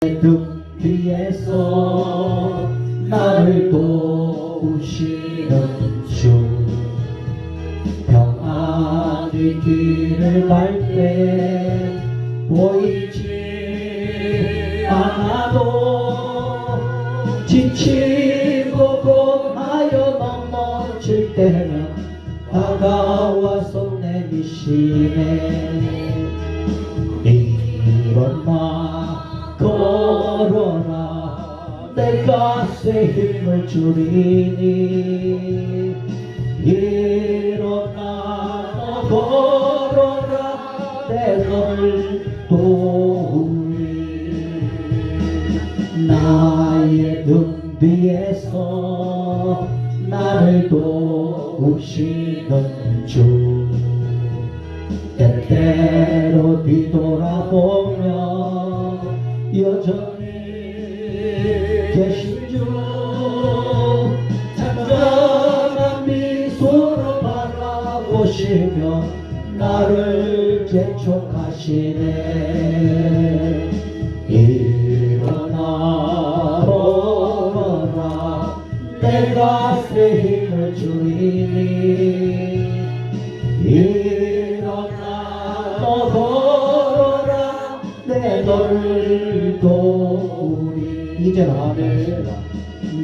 등 뒤에서 나를 도우시는 주, 평안히 길을 갈 때 보이지 않아도 지치고 공하여 넘어질 때면 다가와서 내미시네. 일어나 걸어라, 내 갓에 힘을 주리니. 일어나 걸어라, 내 너를 도우리. 나의 등 뒤에서 나를 도우시는 주, 때때로 뒤돌아보며 여전히 계신 주, 잔잔한 미소로 바라보시며 나를 재촉하시네. 일어나 걸어라, 내 갓에 힘을 주리니. 일어나 걸어라, 내 너를 도우리. 이제는 아멘.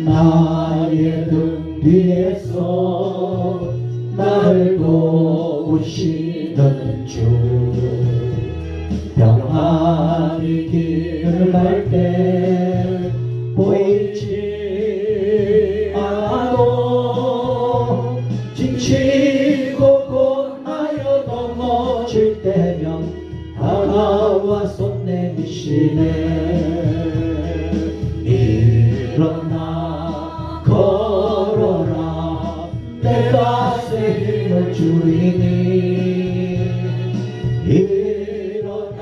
나의 등 뒤에서 나를 도우시는 주, 평안히 길을 갈 때 보이지 않아도 지치고 고나여 넘어질 때면 다가와서 내미시네. 일어나 걸어라, 내 갓에 힘을 주리니. 일어나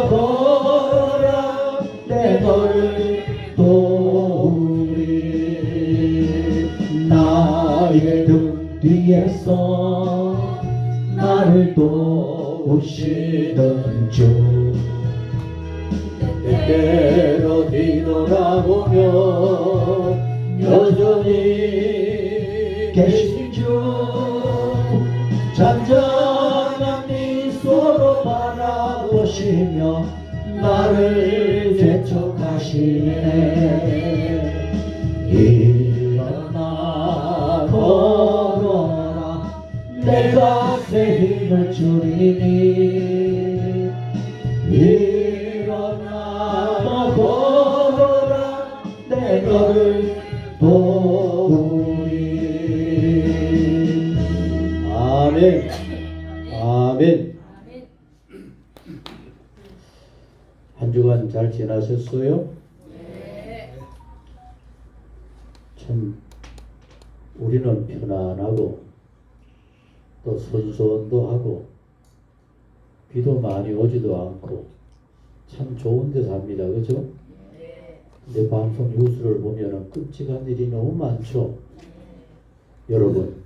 걸어라, 내 너를 도우리. 나의 등 뒤에서 나를 도우시는 주, 때때로 뒤돌아보며 여전히 계신 주, 잔잔한 미소로 바라보시며 나를 재촉하시네. 일어나 걸어라, 내 갓에 힘을 주리니. 일어나 걸어라, 내 너를 도우리. 아멘. 아멘. 한 주간 잘 지나셨어요? 네. 참 우리는 편안하고 또 선선도 하고 비도 많이 오지도 않고 참 좋은 데 삽니다. 그죠? 네. 근데 방송 뉴스를 보면은 끔찍한 일이 너무 많죠. 여러분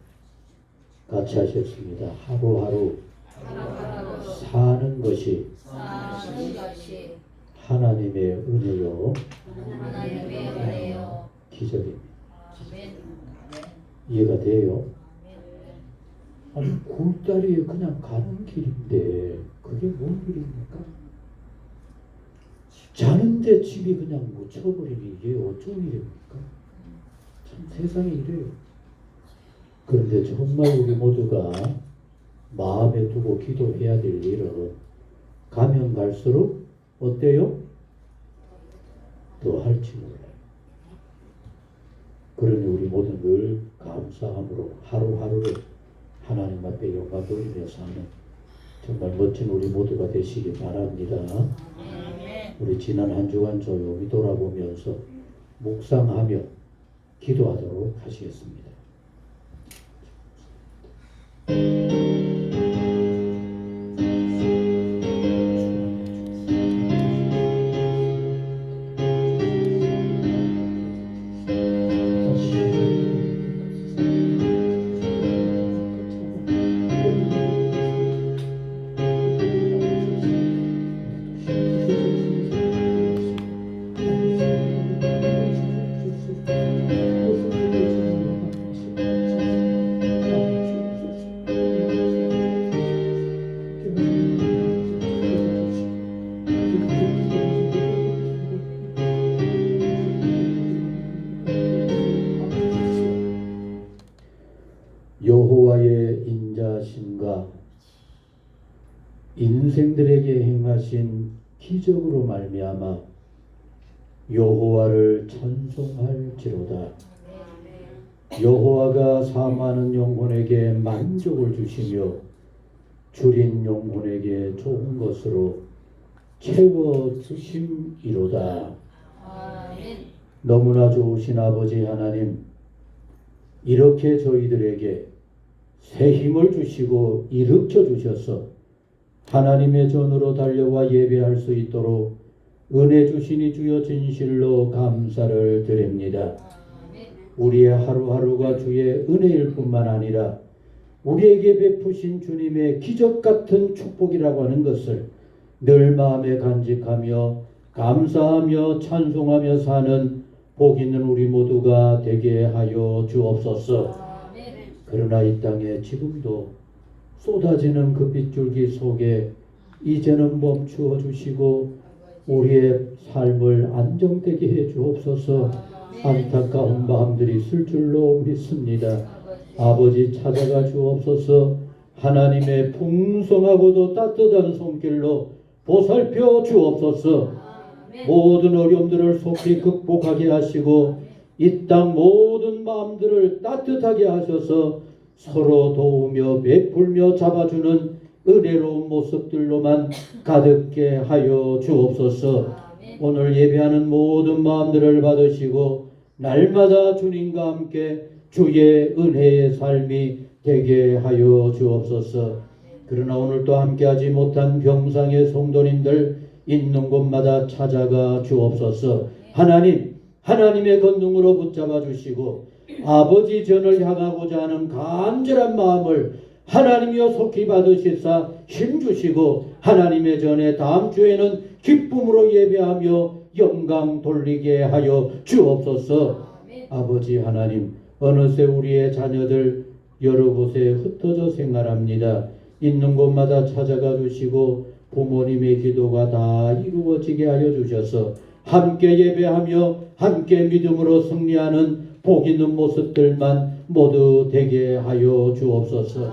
같이 하셨습니다. 하루하루 사는 것이 하나님의 은혜요 기적입니다. 이해가 돼요? 아니 굴다리에 그냥 가는 길인데 그게 뭔 일입니까? 자는데 집이 그냥 묻혀버리니 이게 어쩐 일입니까? 참 세상이 이래요. 그런데 정말 우리 모두가 마음에 두고 기도해야 될 일은 가면 갈수록 어때요? 더 할지 몰라요. 그러니 우리 모두 늘 감사함으로 하루하루를 하나님 앞에 영광 돌리며 사는 정말 멋진 우리 모두가 되시기 바랍니다. 우리 지난 한 주간 조용히 돌아보면서 묵상하며 기도하도록 하시겠습니다. 인생들에게 행하신 기적으로 말미암아 여호와를 찬송할지로다. 여호와가 사모하는 영혼에게 만족을 주시며 줄인 영혼에게 좋은 것으로 채워주심이로다. 너무나 좋으신 아버지 하나님, 이렇게 저희들에게 새 힘을 주시고 일으켜 주셔서 하나님의 전으로 달려와 예배할 수 있도록 은혜 주시니 주여 진실로 감사를 드립니다. 우리의 하루하루가 주의 은혜일 뿐만 아니라 우리에게 베푸신 주님의 기적 같은 축복이라고 하는 것을 늘 마음에 간직하며 감사하며 찬송하며 사는 복 있는 우리 모두가 되게 하여 주옵소서. 그러나 이 땅에 지금도 쏟아지는 그 빗줄기 속에 이제는 멈추어 주시고 우리의 삶을 안정되게 해 주옵소서. 안타까운 마음들이 있을 줄로 믿습니다. 아버지 찾아가 주옵소서. 하나님의 풍성하고도 따뜻한 손길로 보살펴 주옵소서. 모든 어려움들을 속히 극복하게 하시고 이 땅 모든 마음들을 따뜻하게 하셔서 서로 도우며 베풀며 잡아주는 은혜로운 모습들로만 가득게 하여 주옵소서. 오늘 예배하는 모든 마음들을 받으시고 날마다 주님과 함께 주의 은혜의 삶이 되게 하여 주옵소서. 그러나 오늘도 함께하지 못한 병상의 성도님들 있는 곳마다 찾아가 주옵소서. 하나님, 하나님의 권능으로 붙잡아 주시고 아버지 전을 향하고자 하는 간절한 마음을 하나님이여 속히 받으시사 힘주시고 하나님의 전에 다음 주에는 기쁨으로 예배하며 영광 돌리게 하여 주옵소서. 아버지 하나님, 어느새 우리의 자녀들 여러 곳에 흩어져 생활합니다. 있는 곳마다 찾아가 주시고 부모님의 기도가 다 이루어지게 하여 주셔서 함께 예배하며 함께 믿음으로 승리하는 복 있는 모습들만 모두 되게 하여 주옵소서.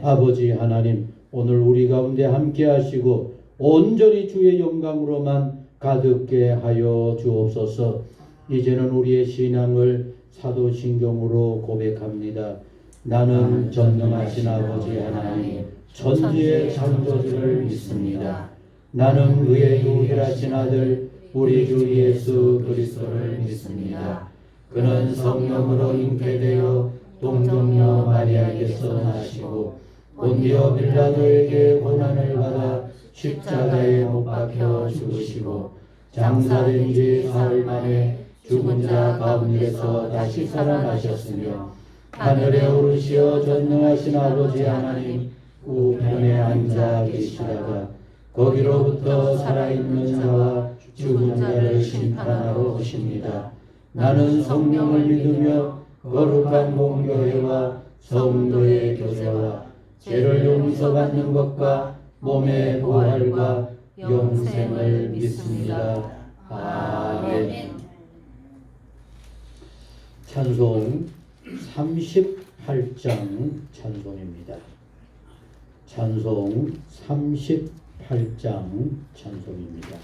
아버지 하나님, 오늘 우리 가운데 함께 하시고 온전히 주의 영광으로만 가득게 하여 주옵소서. 이제는 우리의 신앙을 사도신경으로 고백합니다. 나는 전능하신 아버지 하나님 천지의 창조주를 믿습니다. 나는 그의 유일하신 아들 우리 주 예수 그리스도를 믿습니다. 그는 성령으로 잉태되어 동정녀 마리아에게서 나시고 본디오 빌라도에게 고난을 받아 십자가에 못 박혀 죽으시고 장사된 지 사흘 만에 죽은 자 가운데서 다시 살아나셨으며 하늘에 오르시어 전능하신 아버지 하나님 우편에 앉아 계시다가 거기로부터 살아있는 자와 죽은 자를 심판하러 오십니다. 나는 성령을 믿으며 거룩한 공교회와 성도의 교제와 죄를 용서받는 것과 몸의 부활과 영생을 믿습니다. 아멘. 찬송 38장 찬송입니다. 찬송 38장 찬송입니다.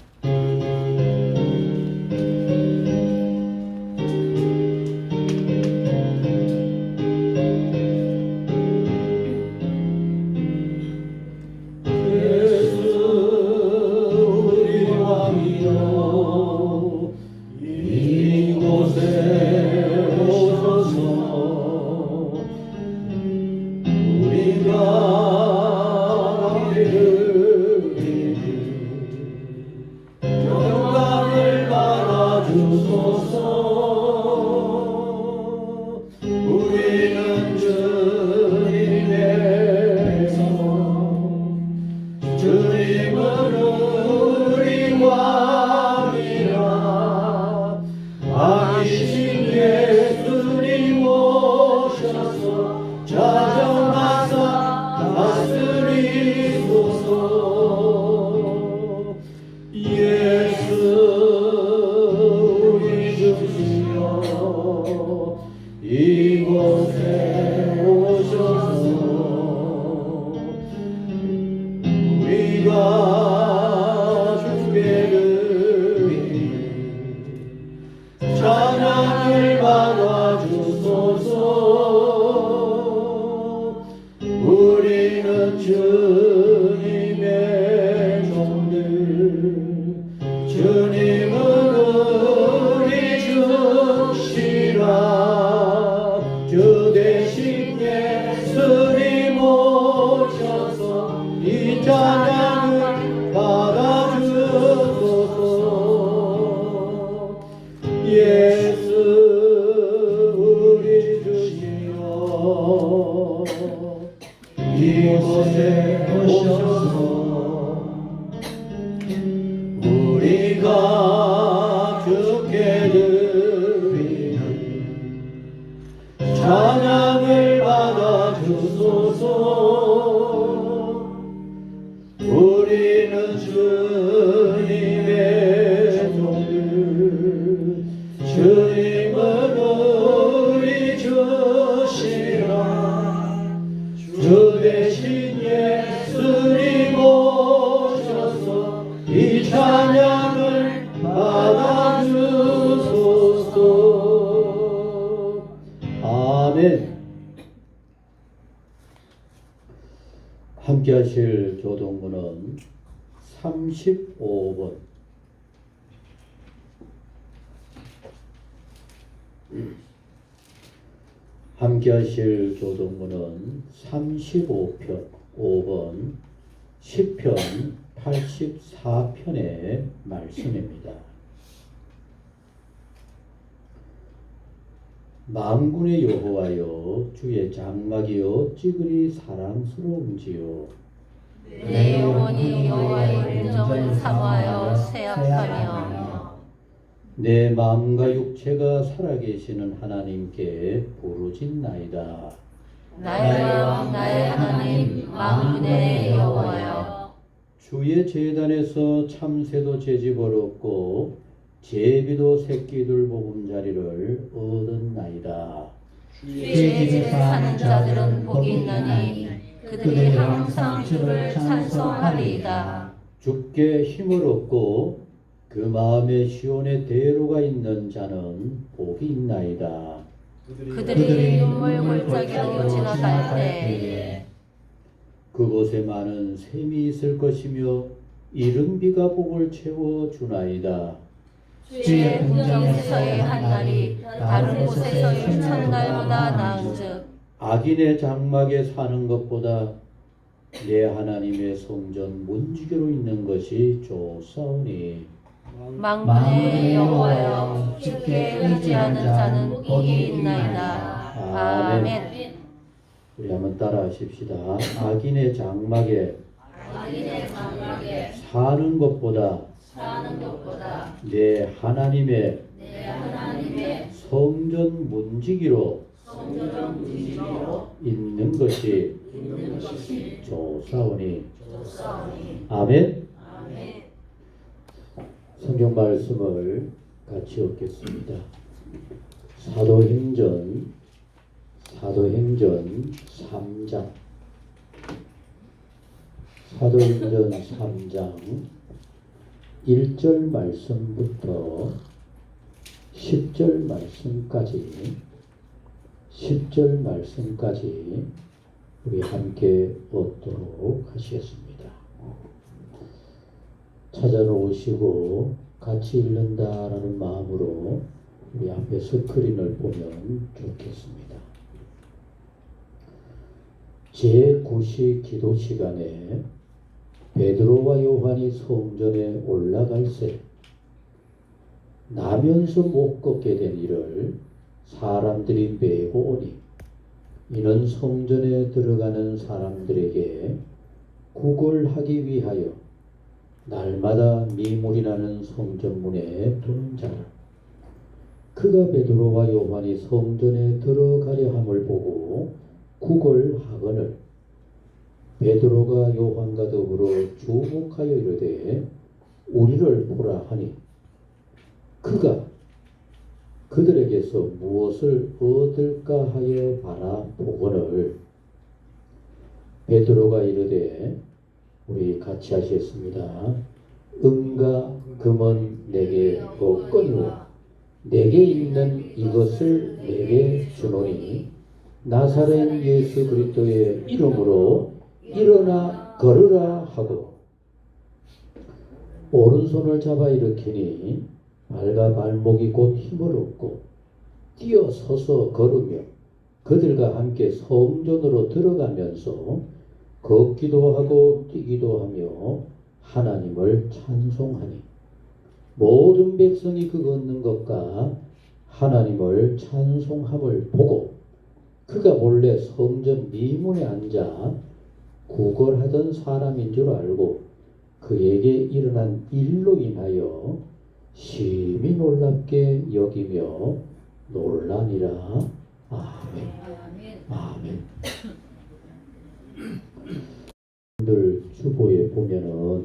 주께 드리는 찬양을 받아 주소서. 우리는 주님의 종들, 주님은 우리 주시라. 주 대신 예수님 오셔서 이 찬양을 받아주소서. 예수 우리 주시여 이곳에 오셔서 우리가 주께 드리는 찬양을 받아 주소서. 우리는 주님의 종들, 주님은 우리 주시라. 주 대신 예수님 오셔서 이 찬양을 받아 주소서. 아멘. 함께 하실 교동문은 35번. 함께 하실 교동문은 35편 5번 시편 84편의 말씀입니다. 만군의 여호와여, 주의 장막이여 찌그리 사랑스러운지요. 내 영혼이 여호와의 인정을 사모하여 새합하며 내 마음과 육체가 살아계시는 하나님께 부르짖나이다. 나의 왕 나의 하나님 만군의 여호와여, 주의 제단에서 참새도 제집 얻었고 제비도 새끼들 보금자리를 얻었나이다. 주의 집에 사는 자들은 복이 있나니 그들이 항상 주를 찬송하리이다. 주께 힘을 얻고 그 마음에 시온의 대로가 있는 자는 복이 있나이다. 그들이 눈물 골짜기로 지나갈 때에 그곳에 많은 샘이 있을 것이며 이른 비가 복을 채워 주나이다. 주의 궁정에서의 한 날이 다른 곳에서의 첫날보다 나은즉 악인의 장막에 사는 것보다 내 하나님의 성전 문지기로 있는 것이 좋사오니. 만군의 여호와여, 주께 의지하는 자는 복이 있나이다. 아멘. 우리 한번 따라 하십시다. 악인의 장막에 사는 것보다 내 하나님의 성전 문지기로 있는 것이 좋사오니. 아멘. 성경 말씀을 같이 읽겠습니다. 사도행전 3장. 사도행전 3장 1절 말씀부터 10절 말씀까지 우리 함께 얻도록 하시겠습니다. 찾아놓으시고 같이 읽는다라는 마음으로 우리 앞에 스크린을 보면 좋겠습니다. 제9시 기도 시간에 베드로와 요한이 성전에 올라갈새 나면서 못 걷게 된 이를 사람들이 메고 오니 이는 성전에 들어가는 사람들에게 구걸하기 위하여 날마다 미물이 나는 성전문에 두는 자라. 그가 베드로와 요한이 성전에 들어가려 함을 보고 구걸하거늘 베드로가 요한과 더불어 주목하여 이르되 우리를 보라 하니 그가 그들에게서 무엇을 얻을까 하여 바라보거늘 베드로가 이르되 우리 같이 하시겠습니다. 은과 금은 내게 없거니와 내게 있는 이것을 내게 주노니 나사렛 예수 그리스도의 이름으로 일어나 걸으라 하고 오른손을 잡아 일으키니 발과 발목이 곧 힘을 얻고 뛰어 서서 걸으며 그들과 함께 성전으로 들어가면서 걷기도 하고 뛰기도 하며 하나님을 찬송하니 모든 백성이 그 걷는 것과 하나님을 찬송함을 보고 그가 본래 성전 미문에 앉아 구걸하던 사람인 줄 알고 그에게 일어난 일로 인하여 심히 놀랍게 여기며 놀라니라. 아멘. 아멘. 늘 주보에 보면은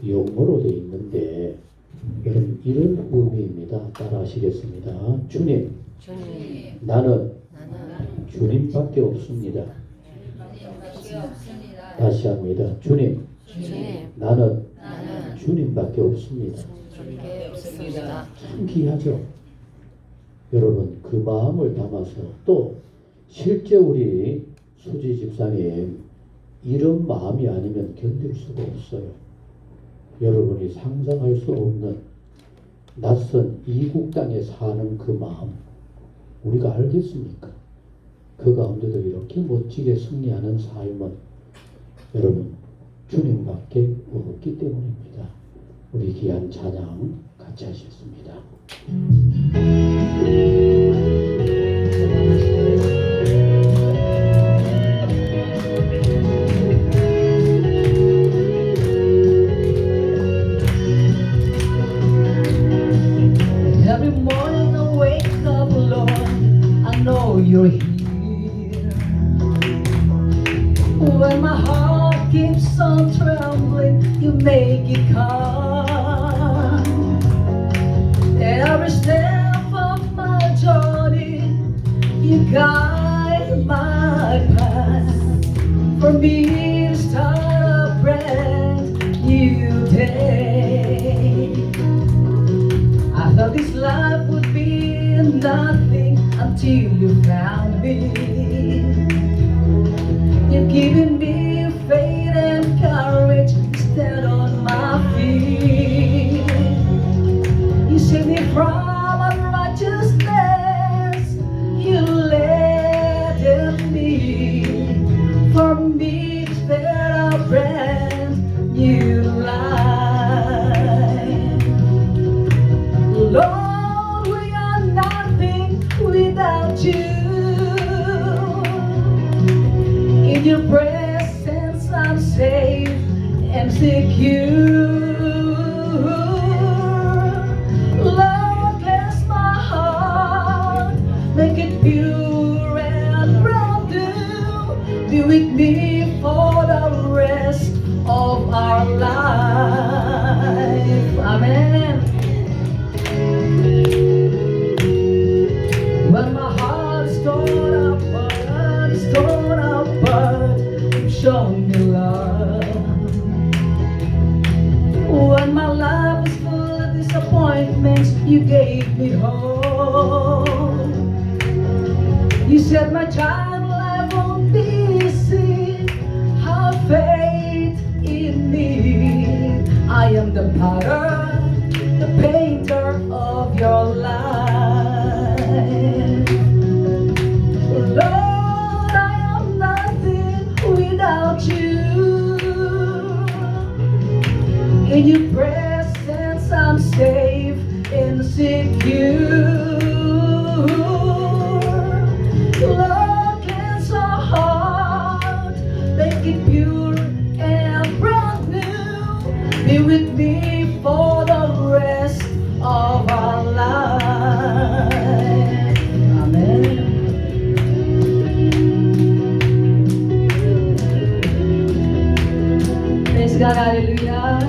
영어로 되어 있는데 여러분 이런 의미입니다. 따라 하시겠습니다. 주님, 나는 주님밖에 없습니다. 다시 합니다. 주님, 나는 주님밖에 없습니다. 참 귀하죠. 여러분 그 마음을 담아서 또 실제 우리 수지 집사님 이런 마음이 아니면 견딜 수가 없어요. 여러분이 상상할 수 없는 낯선 이국 땅에 사는 그 마음 우리가 알겠습니까? 그 가운데도 이렇게 멋지게 승리하는 삶은 여러분 주님밖에 없기 때문입니다. 우리 귀한 찬양 같이 하시겠습니다. Every morning I wake up, Lord, I know you're here. When my heart keeps on trembling, you make it calm. Every step of my journey, you guide my path. For me to start a brand new day. I thought this life would be nothing until you found me. You've given me faith and courage to stand on my feet. You saved me from unrighteousness. You led me for me to start a brand new life. Lord, we are nothing without you. In your presence I'm safe and secure. Lord, bless my heart, make it pure and brand new. Be with me for the rest of our life. Amen. When my heart is torn apart, you've shown me love. When my life is full of disappointments, you gave me hope. You said my child life won't be easy. Have faith in me. I am the potter, the painter of your life. Lord, I am nothing without you. In your presence I'm safe and secure. Lord, cleanse our heart, make it pure and brand new. Be with me for the rest of our life. Amen. Praise God, hallelujah.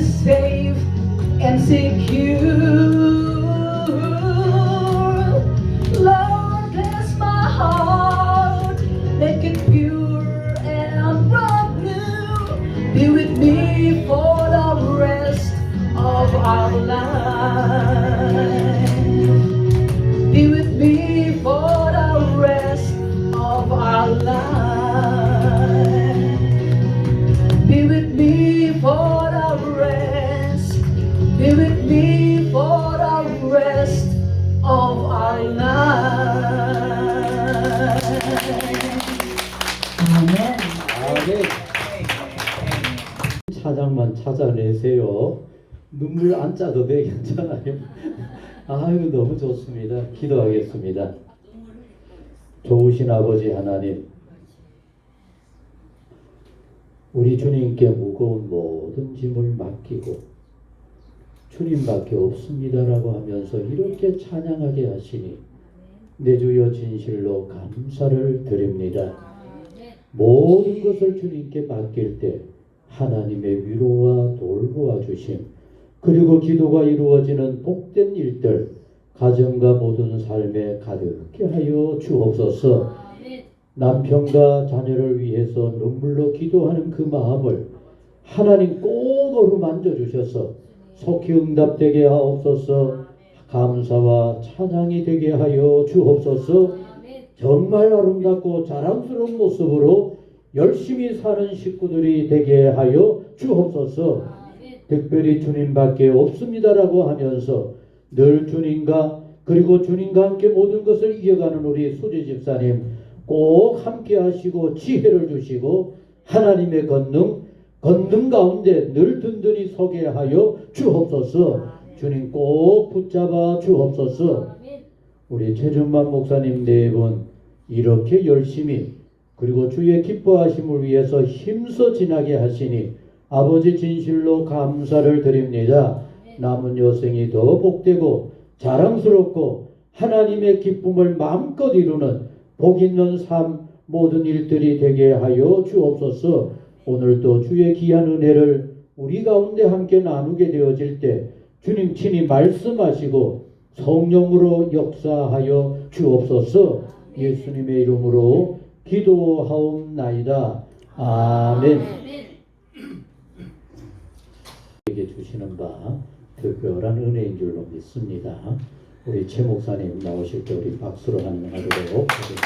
safe and secure. Lord, bless my heart, make it pure and brand new. Be with me for the rest of our life. Be with me for the rest of our life. Be with me for the rest. Be with me for the rest of our life. 아멘. 아멘. 찬양만 찾아내세요. 눈물 안 짜도 돼. 괜찮아요. 아유, 너무 좋습니다. 기도하겠습니다. 좋으신 아버지 하나님, 우리 주님께 무거운 모든 짐을 맡기고 주님밖에 없습니다라고 하면서 이렇게 찬양하게 하시니 내 주여 진실로 감사를 드립니다. 모든 것을 주님께 맡길 때 하나님의 위로와 돌보아 주심, 그리고 기도가 이루어지는 복된 일들 가정과 모든 삶에 가득게 하여 주옵소서. 남편과 자녀를 위해서 눈물로 기도하는 그 마음을 하나님 꼭 어루만져 주셔서 속히 응답되게 하옵소서. 감사와 찬양이 되게 하여 주옵소서. 정말 아름답고 자랑스러운 모습으로 열심히 사는 식구들이 되게 하여 주옵소서. 특별히 주님밖에 없습니다라고 하면서 늘 주님과 그리고 주님과 함께 모든 것을 이어가는 우리 수지 집사님 꼭 함께 하시고 지혜를 주시고 하나님의 권능 가운데 늘 든든히 서게 하여 주옵소서. 주님 꼭 붙잡아 주옵소서. 우리 최준만 목사님 네 분 이렇게 열심히 그리고 주의 기뻐하심을 위해서 힘써 지나게 하시니 아버지 진실로 감사를 드립니다. 남은 여생이 더 복되고 자랑스럽고 하나님의 기쁨을 마음껏 이루는 복 있는 삶 모든 일들이 되게 하여 주옵소서. 오늘도 주의 귀한 은혜를 우리 가운데 함께 나누게 되어질 때 주님 친히 말씀하시고 성령으로 역사하여 주옵소서. 예수님의 이름으로 기도하옵나이다. 아멘. 에게 주시는 바 특별한 은혜인 줄로 믿습니다. 우리 최 목사님 나오실 때 우리 박수로 환영하도록 하겠습니다.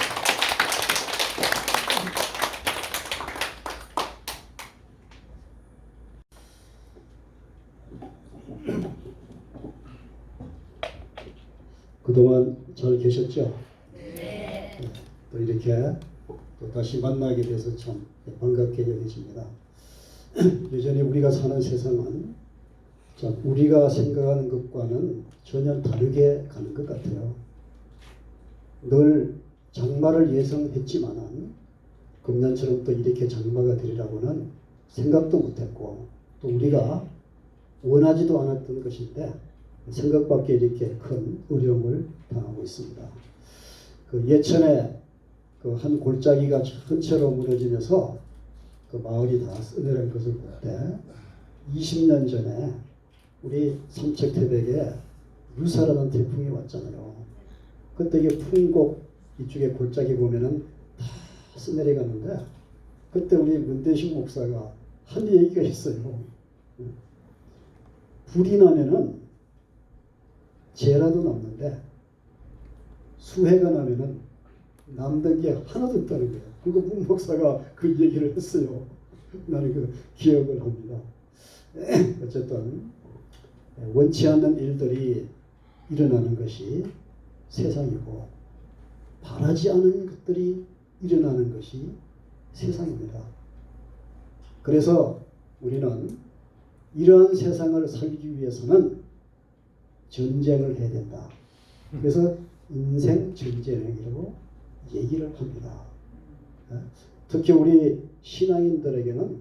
그동안 잘 계셨죠? 네. 또 이렇게 또 다시 만나게 돼서 참 반갑게 여겨집니다. 여전히 우리가 사는 세상은 참 우리가 생각하는 것과는 전혀 다르게 가는 것 같아요. 늘 장마를 예상했지만은 금년처럼 또 이렇게 장마가 되리라고는 생각도 못했고 또 우리가 원하지도 않았던 것인데 생각밖에 이렇게 큰 어려움을 당하고 있습니다. 그 예천에 그 한 골짜기가 전체로 무너지면서 그 마을이 다 쓰러진 것을 볼 때 20년 전에 우리 삼척태백에 유사라는 태풍이 왔잖아요. 그때 이게 풍곡 이쪽에 골짜기 보면은 다 쓰내려가는데 그때 우리 문대식 목사가 한 얘기가 있어요. 불이 나면은 재라도 남는데 수해가 나면은 남는 게 하나도 없다는 거예요. 그리고 문 목사가 그 얘기를 했어요. 나는 그 기억을 합니다. 어쨌든 원치 않는 일들이 일어나는 것이 세상이고 바라지 않은 것들이 일어나는 것이 세상입니다. 그래서 우리는 이러한 세상을 살기 위해서는 전쟁을 해야 된다. 그래서 인생 전쟁이라고 얘기를 합니다. 특히 우리 신앙인들에게는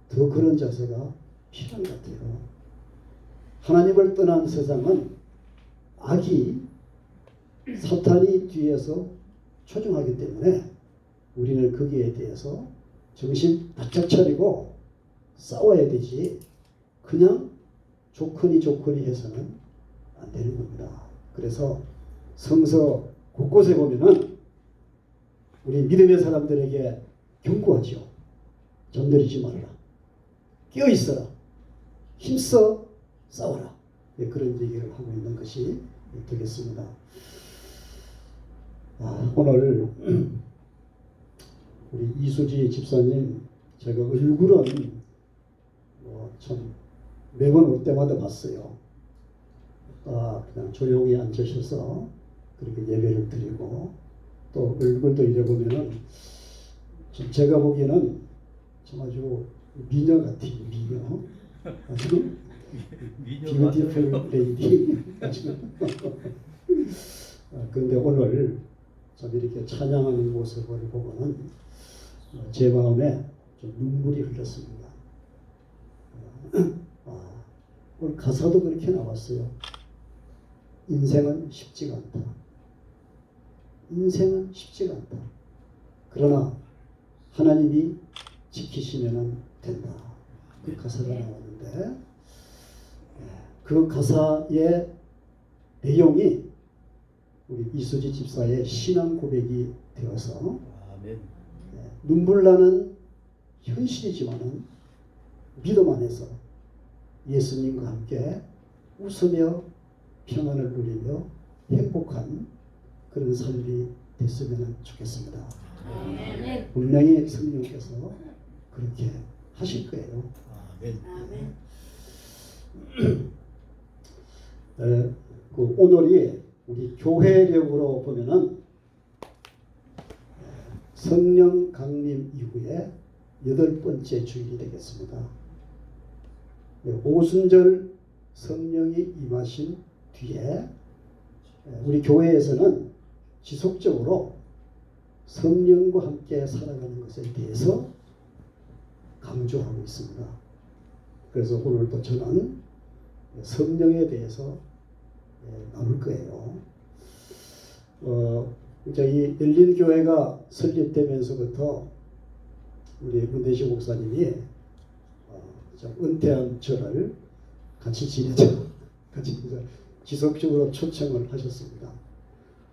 더 그런 자세가 필요한 것 같아요. 하나님을 떠난 세상은 악이 사탄이 뒤에서 초종하기 때문에 우리는 거기에 대해서 정신 바짝 차리고 싸워야 되지 그냥 조커니 해서는 안 되는 겁니다. 그래서 성서 곳곳에 보면은 우리 믿음의 사람들에게 경고하죠. 정들이지 말아라. 끼어 있어라. 힘써 싸워라. 예, 그런 얘기를 하고 있는 것이 되겠습니다. 오늘 우리 이수지 집사님 제가 얼굴은 참 매번 올 때마다 봤어요. 그냥 조용히 앉으셔서 그렇게 예배를 드리고 또 얼굴도 이래 보면은 좀 제가 보기에는 참 아주 미녀 같아요. 미녀. 아주 뷰티풀 레이디. 그런데 오늘 참 이렇게 찬양하는 모습을 보고는 제 마음에 좀 눈물이 흘렀습니다. 오늘 가사도 그렇게 나왔어요. 인생은 쉽지가 않다. 인생은 쉽지가 않다. 그러나 하나님이 지키시면 된다. 그 가사가 나왔는데 그 가사의 내용이 우리 이수지 집사의 신앙 고백이 되어서 눈물 나는 현실이지만은 믿음 안에서 예수님과 함께 웃으며 평안을 누리며 행복한 그런 삶이 됐으면 좋겠습니다. 분명히 성령께서 그렇게 하실 거예요. 그 오늘이 우리 교회력으로 보면은 성령 강림 이후에 8번째 주일이 되겠습니다. 오순절 성령이 임하신 뒤에 우리 교회에서는 지속적으로 성령과 함께 살아가는 것에 대해서 강조하고 있습니다. 그래서 오늘도 저는 성령에 대해서 나눌 거예요. 이제 이 열린교회가 설립되면서부터 우리 문대식 목사님이 은퇴한 저를 같이 지내자, 지속적으로 초청을 하셨습니다.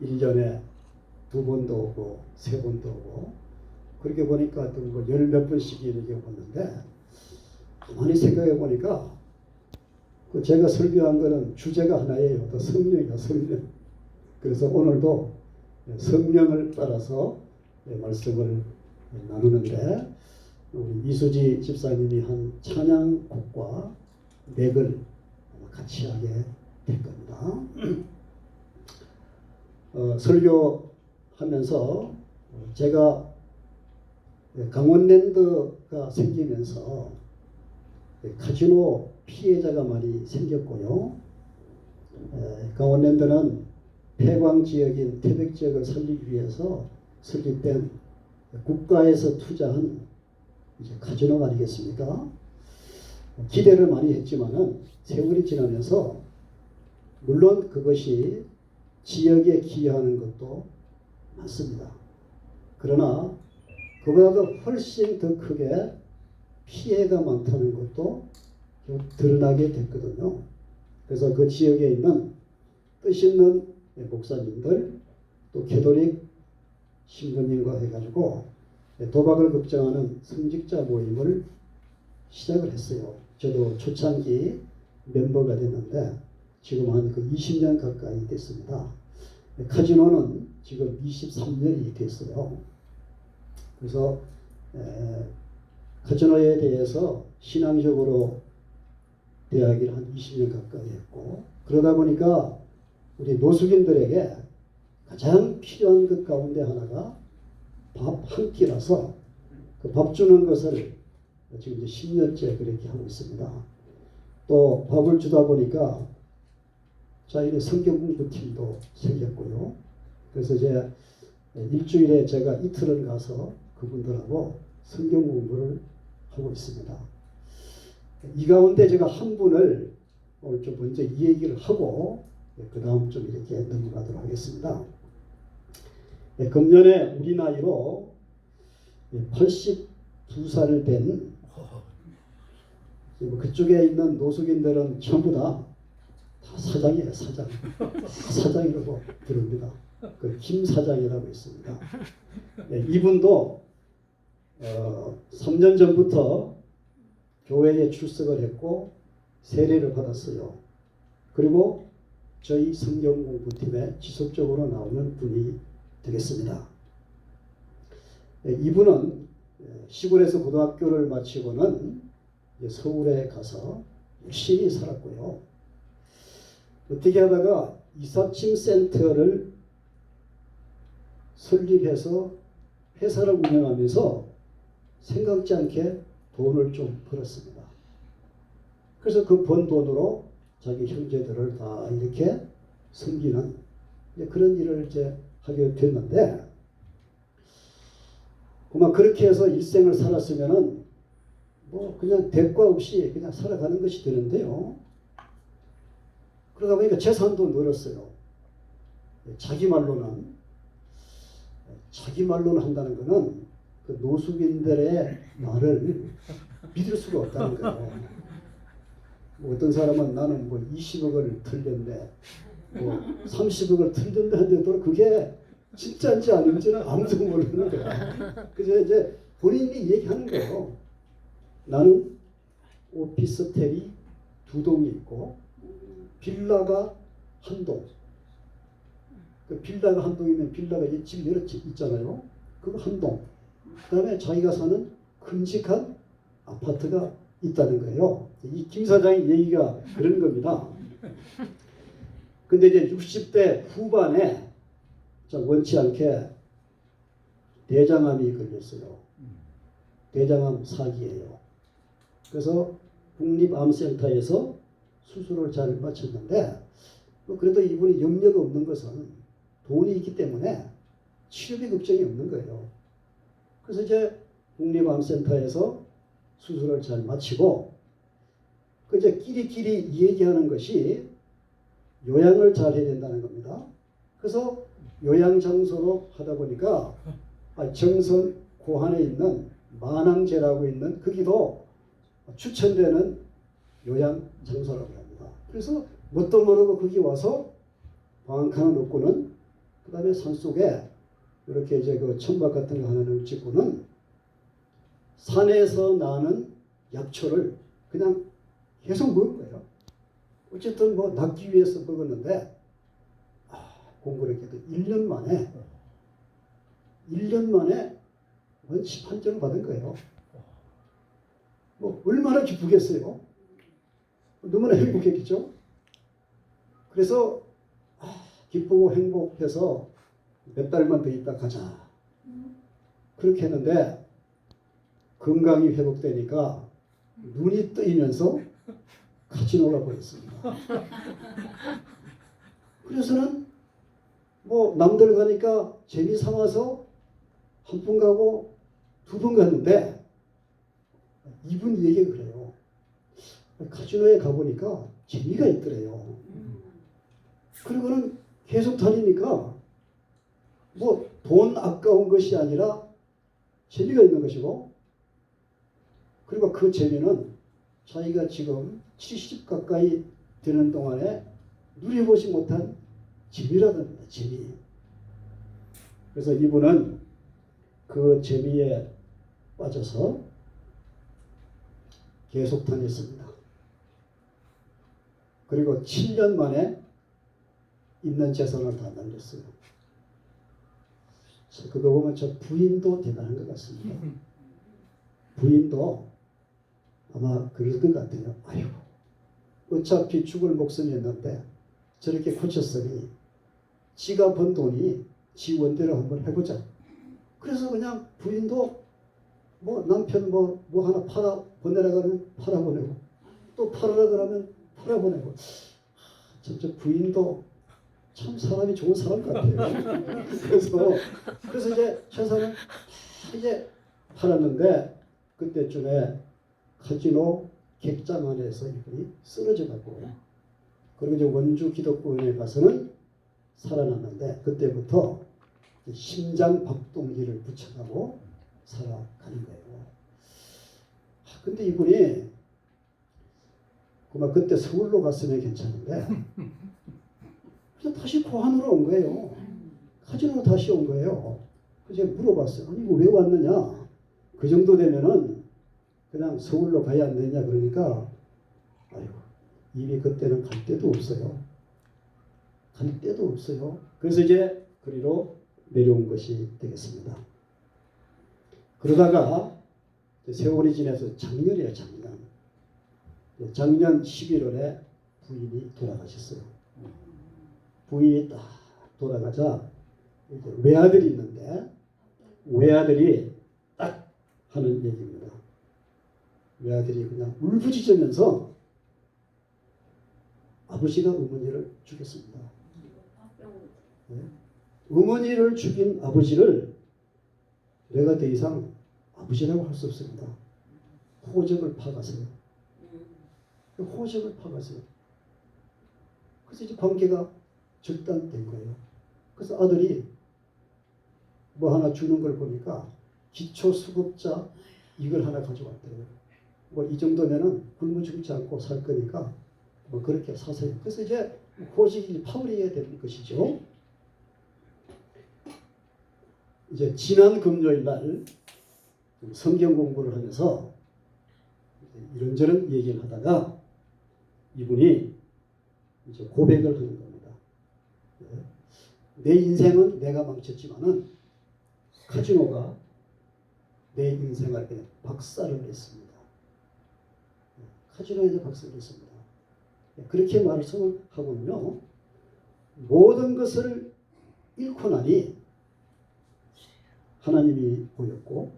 1년에 2번도 오고 3번도 오고 그렇게 보니까 뭐 10몇 번씩 이렇게 오는데 가만히 생각해 보니까 제가 설교한 거는 주제가 하나예요. 또 성령이다, 성령. 그래서 오늘도 성령을 따라서 말씀을 나누는데 우리 이수지 집사님이 한 찬양곡과 맥을 같이 하게 될 겁니다. 설교하면서 제가 강원랜드가 생기면서 카지노 피해자가 많이 생겼고요. 강원랜드는 폐광 지역인 태백 지역을 살리기 위해서 설립된 국가에서 투자한 이제 카지노가 아니겠습니까? 기대를 많이 했지만은 세월이 지나면서 물론 그것이 지역에 기여하는 것도 많습니다. 그러나 그보다도 훨씬 더 크게 피해가 많다는 것도 드러나게 됐거든요. 그래서 그 지역에 있는 뜻있는 목사님들 또 캐톨릭 신부님과 해가지고 도박을 걱정하는 성직자 모임을 시작을 했어요. 저도 초창기 멤버가 됐는데 지금 한 그 20년 가까이 됐습니다. 카지노는 지금 23년이 됐어요. 그래서 카지노에 대해서 신앙적으로 대하기를 한 20년 가까이 했고 그러다 보니까 우리 노숙인들에게 가장 필요한 것 가운데 하나가 밥 한 끼라서 그 밥 주는 것을 지금 이제 10년째 그렇게 하고 있습니다. 또 밥을 주다 보니까 저희는 성경 공부팀도 생겼고요. 그래서 이제 일주일에 제가 이틀을 가서 그분들하고 성경 공부를 하고 있습니다. 이 가운데 제가 한 분을 오늘 좀 먼저 이 얘기를 하고 그 다음 좀 이렇게 넘어가도록 하겠습니다. 금년에 우리 나이로 82살 된 뭐 그쪽에 있는 노숙인들은 전부 다 사장이에요. 사장. 다 사장이라고 부릅니다. 그 김 사장이라고 있습니다. 네, 이분도 3년 전부터 교회에 출석을 했고 세례를 받았어요. 그리고 저희 성경 공부팀에 지속적으로 나오는 분이 되겠습니다. 이분은 시골에서 고등학교를 마치고는 서울에 가서 열심히 살았고요. 어떻게 하다가 이삿짐 센터를 설립해서 회사를 운영하면서 생각지 않게 돈을 좀 벌었습니다. 그래서 그 번 돈으로 자기 형제들을 다 이렇게 섬기는 그런 일을 이제 하게 됐는데, 그만 그렇게 해서 일생을 살았으면은 뭐 그냥 대가 없이 그냥 살아가는 것이 되는데요. 그러다 보니까 재산도 늘었어요. 자기 말로는 한다는 것은 그 노숙인들의 말을 믿을 수가 없다는 거예요. 뭐 어떤 사람은 나는 뭐 20억을 틀렸네, 뭐 30억을 틀렸네 하는데도 그게 진짜인지 아닌지는 아무도 모르는 거야. 그래서 이제 본인이 얘기하는 거예요. 나는 오피스텔이 2동이 있고 빌라가 1동. 그 빌라가 1동이면 빌라가 집 여러 집 있잖아요. 그거 1동. 그다음에 자기가 사는 큼직한 아파트가 있다는 거예요. 이 김 사장의 얘기가 그런 겁니다. 근데 이제 60대 후반에 원치 않게 대장암이 걸렸어요. 대장암 사기예요. 그래서 국립암센터에서 수술을 잘 마쳤는데, 그래도 이분이 염려가 없는 것은 돈이 있기 때문에 치료비 걱정이 없는 거예요. 그래서 이제 국립암센터에서 수술을 잘 마치고, 그 이제 끼리끼리 얘기하는 것이 요양을 잘 해야 된다는 겁니다. 그래서 요양 장소로 하다 보니까 정선 고안에 있는 만항제라고 있는 거기도 추천되는 요양 장소라고 합니다. 그래서 뭣도 모르고 거기 와서 방 하나 놓고는, 그 다음에 산속에 이렇게 이제 그 천막 같은 거 하나를 짓고는 산에서 나는 약초를 그냥 계속 먹을 거예요. 어쨌든 뭐 낫기 위해서 먹었는데, 공부를 해도 1년 만에 원치 판정을 받은 거예요. 뭐 얼마나 기쁘겠어요. 너무나 행복했겠죠. 그래서 기쁘고 행복해서 몇 달만 더 있다 가자, 그렇게 했는데 건강이 회복되니까 눈이 뜨이면서 카지노가 버렸습니다. 그래서는 뭐 남들 가니까 재미 삼아서 한 번 가고 2번 갔는데, 이분 얘기가 그래요. 카지노에 가보니까 재미가 있더래요. 그리고는 계속 다니니까 뭐 돈 아까운 것이 아니라 재미가 있는 것이고, 그리고 그 재미는 자기가 지금 70 가까이 되는 동안에 누려보지 못한 재미라답니다. 재미. 그래서 이분은 그 재미에 빠져서 계속 다녔습니다. 그리고 7년 만에 있는 재산을 다 날렸어요. 그거 보면 저 부인도 대단한 것 같습니다. 부인도 아마 그럴 것 같아요. 아유, 어차피 죽을 목숨이었는데 저렇게 고쳤으니 지가 번 돈이 지 원대로 한번 해보자. 그래서 그냥 부인도 뭐 남편 뭐 하나 팔아 보내라 그러면 팔아보내고, 또 팔아라 그러면 팔아보내고. 참 저 부인도 참 사람이 좋은 사람 같아요. 그래서 이제 회사는 이제 팔았는데, 그때쯤에 카지노 객장 안에서 이분이 쓰러져 갖고, 그리고 이제 원주 기독교원에 가서는 살아났는데, 그때부터 심장 박동기를 붙여가고 살아가는 거예요. 근데 이분이 그만 그때 서울로 갔으면 괜찮은데 그래서 다시 고한으로 온 거예요. 카지노로 다시 온 거예요. 그래서 제가 물어봤어요. 아니 이거 왜 왔느냐? 그 정도 되면은 그냥 서울로 가야 안 되냐? 그러니까 아이고 이미 그때는 갈 데도 없어요. 갈 데도 없어요. 그래서 이제 그리로 내려온 것이 되겠습니다. 그러다가 세월이 지나서 작년이에요. 작년 11월에 부인이 돌아가셨어요. 부인이 딱 돌아가자 이제 외아들이 있는데 외아들이 딱 하는 얘기입니다. 외아들이 그냥 울부짖으면서 아버지가 어머니를 죽였습니다. 네? 어머니를 죽인 아버지를 내가 더 이상 아버지라고 할 수 없습니다. 호적을 파가세요. 호적을 파가세요. 그래서 이제 관계가 절단된 거예요. 그래서 아들이 뭐 하나 주는 걸 보니까 기초수급자 이걸 하나 가져왔대요. 뭐 이 정도면은 굶어 죽지 않고 살 거니까 뭐 그렇게 사세요. 그래서 이제 호적이 파버려야 되는 것이죠. 이제 지난 금요일 날 성경 공부를 하면서 이런저런 얘기를 하다가 이분이 이제 고백을 하는 겁니다. 내 인생은 내가 망쳤지만은 카지노가 내 인생을 그냥 박살을 냈습니다. 카지노에서 박살을 냈습니다. 그렇게 말씀을 하고는요. 모든 것을 잃고 나니 하나님이 보였고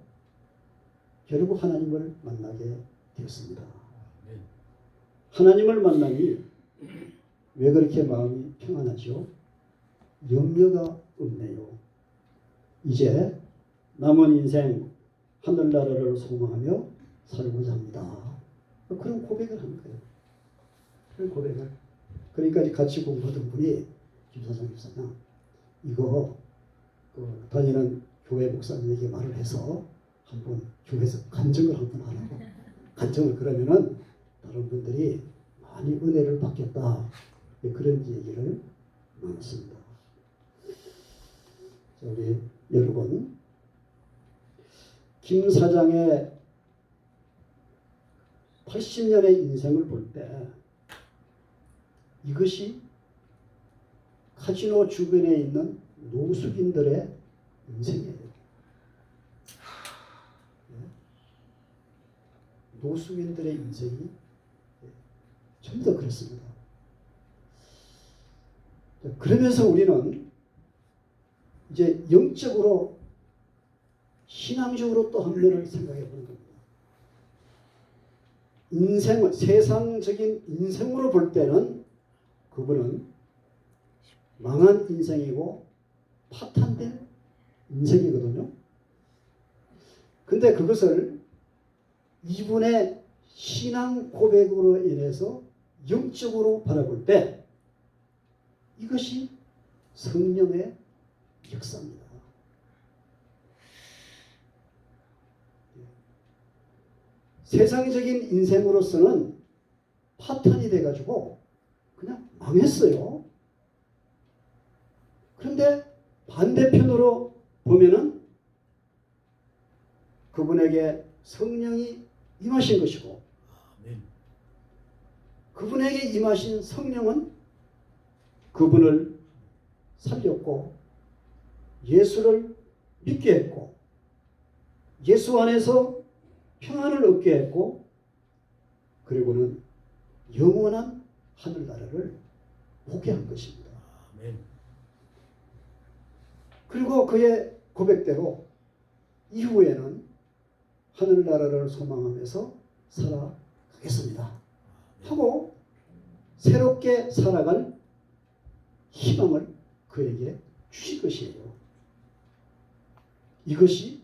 결국 하나님을 만나게 되었습니다. 하나님을 만나니 왜 그렇게 마음이 평안하죠? 염려가 없네요. 이제 남은 인생 하늘나라를 소망하며 살고자 합니다. 그런 고백을 하는 거예요. 그런 고백을. 그러니까 같이 공부하던 분이 김사장 집사님 이거 다니는 교회 목사님에게 말을 해서 한번 교회에서 간증을 한번 하라고. 간증을 그러면은 다른 분들이 많이 은혜를 받겠다. 그런 얘기를 나눴습니다. 자, 우리 여러분 김 사장의 80년의 인생을 볼 때 이것이 카지노 주변에 있는 노숙인들의 인생이에요. 노숙인들의 인생이 전부 다 그렇습니다. 그러면서 우리는 이제 영적으로 신앙적으로 또 한 면을 생각해 보는 겁니다. 인생을 세상적인 인생으로 볼 때는 그분은 망한 인생이고 파탄된 인생이거든요. 근데 그것을 이분의 신앙 고백으로 인해서 영적으로 바라볼 때 이것이 성령의 역사입니다. 세상적인 인생으로서는 파탄이 돼가지고 그냥 망했어요. 그런데 반대편으로 보면은 그분에게 성령이 임하신 것이고 그분에게 임하신 성령은 그분을 살렸고 예수를 믿게 했고 예수 안에서 평안을 얻게 했고 그리고는 영원한 하늘나라를 보게 한 것입니다. 그리고 그의 고백대로 이후에는 하늘나라를 소망하면서 살아가겠습니다 하고 새롭게 살아갈 희망을 그에게 주신 것이에요. 이것이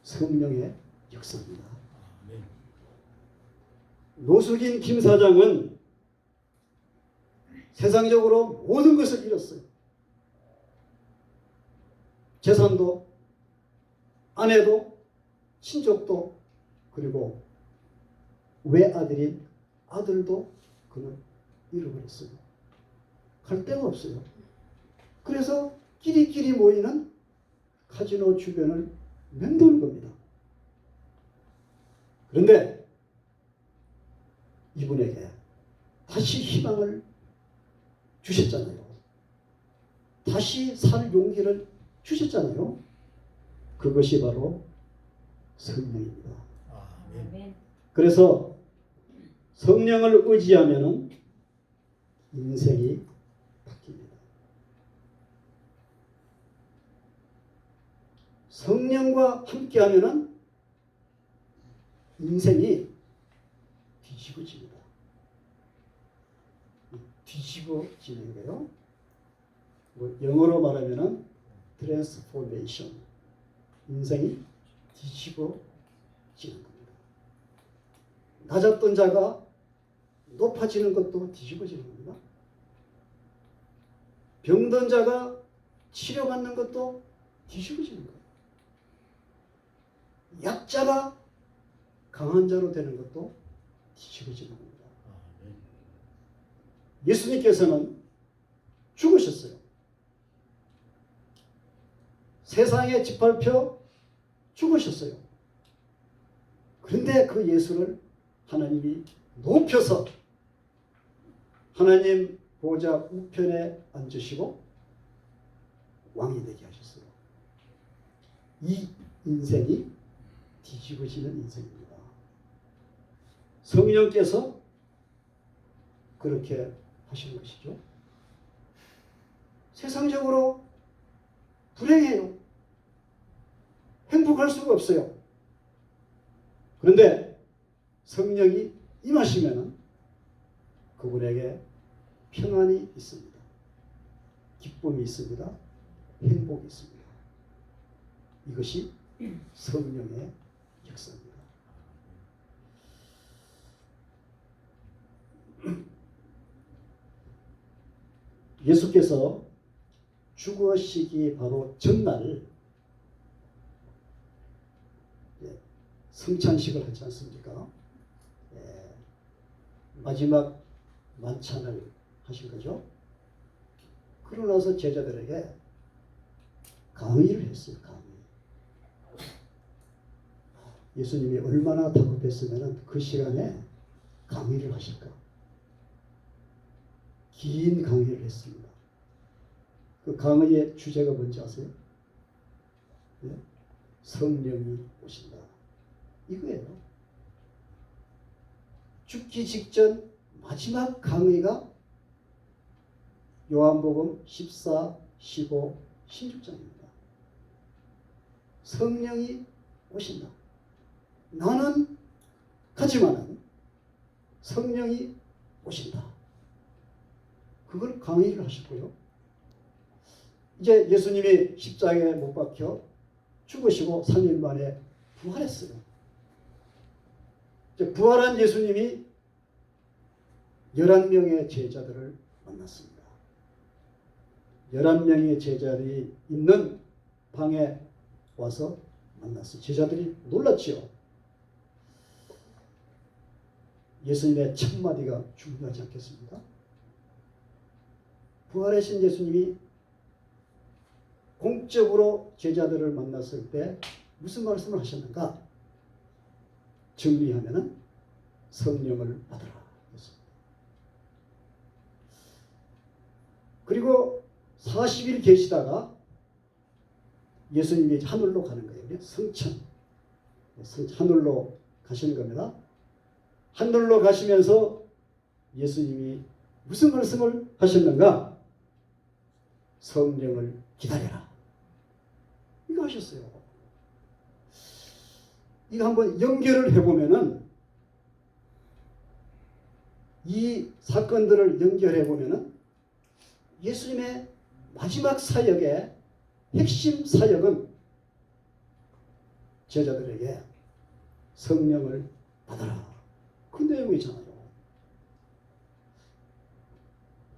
성령의 역사입니다. 노숙인 김 사장은 세상적으로 모든 것을 잃었어요. 재산도, 아내도, 친족도, 그리고 외아들인 아들도 그는 잃어버렸어요. 갈 데가 없어요. 그래서 끼리끼리 모이는 카지노 주변을 맴도는 겁니다. 그런데 이분에게 다시 희망을 주셨잖아요. 다시 살 용기를 주셨잖아요. 그것이 바로 성령입니다. 그래서 성령을 의지하면 인생이 바뀝니다. 성령과 함께하면 인생이 뒤집어집니다. 뒤집어지는 거요. 뭐 영어로 말하면 트랜스포메이션. 인생이 뒤집어지는 겁니다. 낮았던 자가 높아지는 것도 뒤집어지는 겁니다. 병든 자가 치료받는 것도 뒤집어지는 거예요. 약자가 강한 자로 되는 것도 뒤집어지는 겁니다. 예수님께서는 죽으셨어요. 세상에 짓밟혀 죽으셨어요. 그런데 그 예수를 하나님이 높여서 하나님 보좌 우편에 앉으시고 왕이 되게 하셨어요. 이 인생이 뒤집어지는 인생입니다. 성령께서 그렇게 하시는 것이죠. 세상적으로 불행해요. 행복할 수가 없어요. 그런데 성령이 임하시면 그분에게 평안이 있습니다. 기쁨이 있습니다. 행복이 있습니다. 이것이 성령의 역사입니다. 예수께서 죽으시기 바로 전날 성찬식을 하지 않습니까? 마지막 만찬을 하신 거죠. 그러고 나서 제자들에게 강의를 했어요. 강의. 예수님이 얼마나 다급했으면 그 시간에 강의를 하실까? 긴 강의를 했습니다. 그 강의의 주제가 뭔지 아세요? 네? 성령이 오신다. 이거예요. 죽기 직전 마지막 강의가 요한복음 14, 15, 16장입니다. 성령이 오신다. 나는 가지만은 성령이 오신다. 그걸 강의를 하셨고요. 이제 예수님이 십자가에 못 박혀 죽으시고 3일 만에 부활했어요. 이제 부활한 예수님이 11명의 제자들을 만났습니다. 11명의 제자들이 있는 방에 와서 만났어요. 제자들이 놀랐지요. 예수님의 첫 마디가 중요하지 않겠습니까? 부활하신 예수님이 공적으로 제자들을 만났을 때 무슨 말씀을 하셨는가? 정리하면은 성령을 받으라. 그리고 40일 계시다가 예수님이 하늘로 가는 거예요. 성천. 하늘로 가시는 겁니다. 하늘로 가시면서 예수님이 무슨 말씀을 하셨는가? 성령을 기다려라. 이거 하셨어요. 이거 한번 연결을 해보면은 이 사건들을 연결해보면은 예수님의 마지막 사역의 핵심 사역은 제자들에게 성령을 받아라. 그 내용이잖아요.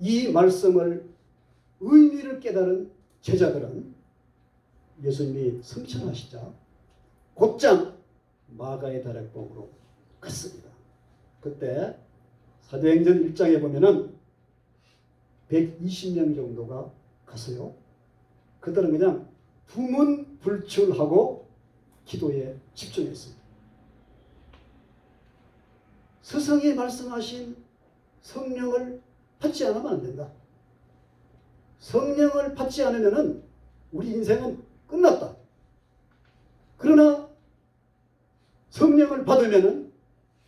이 말씀을 의미를 깨달은 제자들은 예수님이 성천하시자 곧장 마가의 다락방으로 갔습니다. 그때 사도행전 1장에 보면은 120명 정도가 갔어요. 그들은 그냥 두문불출하고 기도에 집중했어요. 스승이 말씀하신 성령을 받지 않으면 안 된다. 성령을 받지 않으면 우리 인생은 끝났다. 그러나 성령을 받으면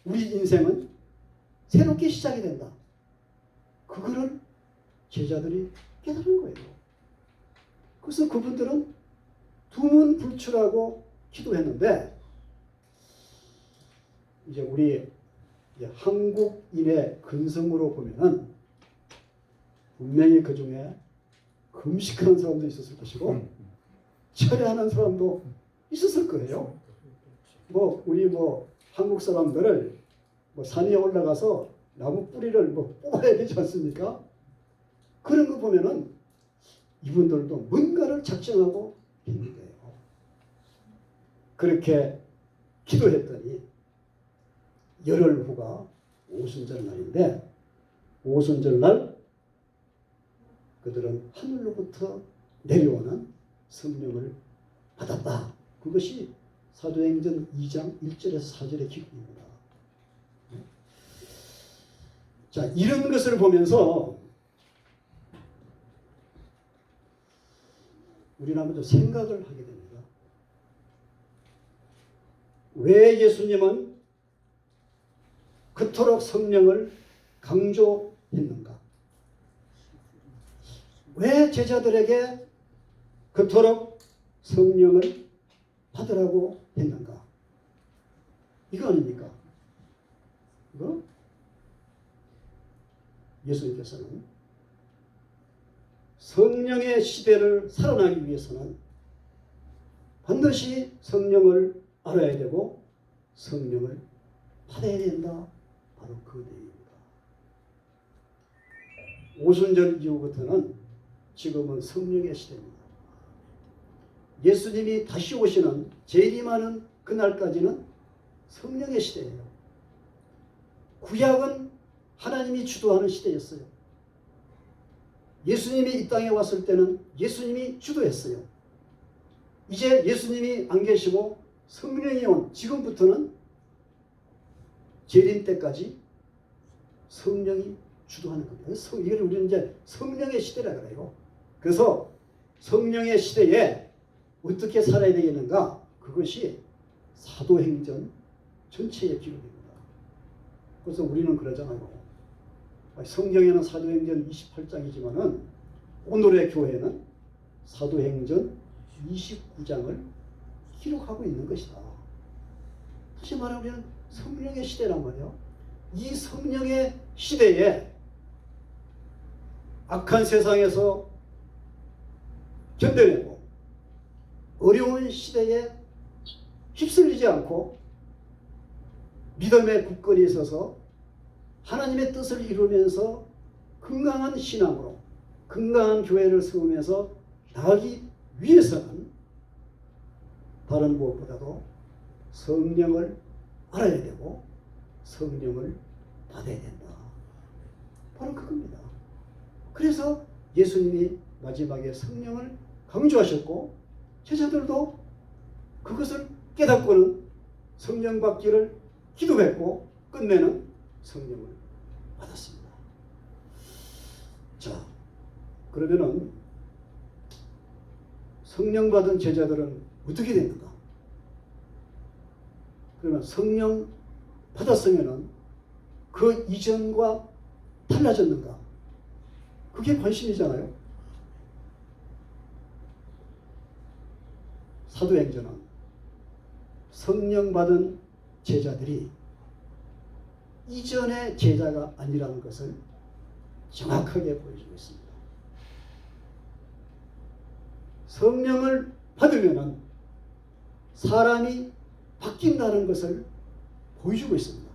우리 인생은 새롭게 시작이 된다. 그거를 제자들이 깨달은 거예요. 그래서 그분들은 두문불출하고 기도했는데, 이제 우리 한국인의 근성으로 보면은 분명히 그 중에 금식하는 사람도 있었을 것이고 철회하는 사람도 있었을 거예요. 우리 한국 사람들을 산에 올라가서 나무 뿌리를 뽑아야 되지 않습니까? 그런 거 보면은 이분들도 뭔가를 작정하고 있는 거예요. 그렇게 기도했더니 열흘 후가 오순절 날인데, 오순절 날 그들은 하늘로부터 내려오는 성령을 받았다. 그것이 사도행전 2장 1절에서 4절의 기록입니다. 자, 이런 것을 보면서 우리는 한번 생각을 하게 됩니다. 왜 예수님은 그토록 성령을 강조했는가? 왜 제자들에게 그토록 성령을 받으라고 했는가? 이거 아닙니까? 이거? 예수님께서는 성령의 시대를 살아나기 위해서는 반드시 성령을 알아야 되고 성령을 받아야 된다. 바로 그 내용입니다. 오순절 이후부터는 지금은 성령의 시대입니다. 예수님이 다시 오시는 재림하는 그날까지는 성령의 시대예요. 구약은 하나님이 주도하는 시대였어요. 예수님이 이 땅에 왔을 때는 예수님이 주도했어요. 이제 예수님이 안 계시고 성령이 온 지금부터는 재림 때까지 성령이 주도하는 겁니다. 이걸 우리는 이제 성령의 시대라 그래요. 그래서 성령의 시대에 어떻게 살아야 되겠는가? 그것이 사도행전 전체의 기록입니다. 그래서 우리는 그러잖아요. 성경에는 사도행전 28장이지만은 오늘의 교회는 사도행전 29장을 기록하고 있는 것이다. 다시 말하면 성령의 시대란 말이에요. 이 성령의 시대에 악한 세상에서 견뎌내고 어려운 시대에 휩쓸리지 않고 믿음의 굳건히 서서 하나님의 뜻을 이루면서 건강한 신앙으로 건강한 교회를 세우면서 나아가기 위해서는 다른 무엇보다도 성령을 알아야 되고 성령을 받아야 된다. 바로 그겁니다. 그래서 예수님이 마지막에 성령을 강조하셨고 제자들도 그것을 깨닫고는 성령 받기를 기도했고 끝내는 성령을 받았습니다. 자, 그러면은 성령 받은 제자들은 어떻게 됐는가? 그러면 성령 받았으면은 그 이전과 달라졌는가? 그게 관심이잖아요. 사도행전은 성령 받은 제자들이 이전의 제자가 아니라는 것을 정확하게 보여주고 있습니다. 성령을 받으면 사람이 바뀐다는 것을 보여주고 있습니다.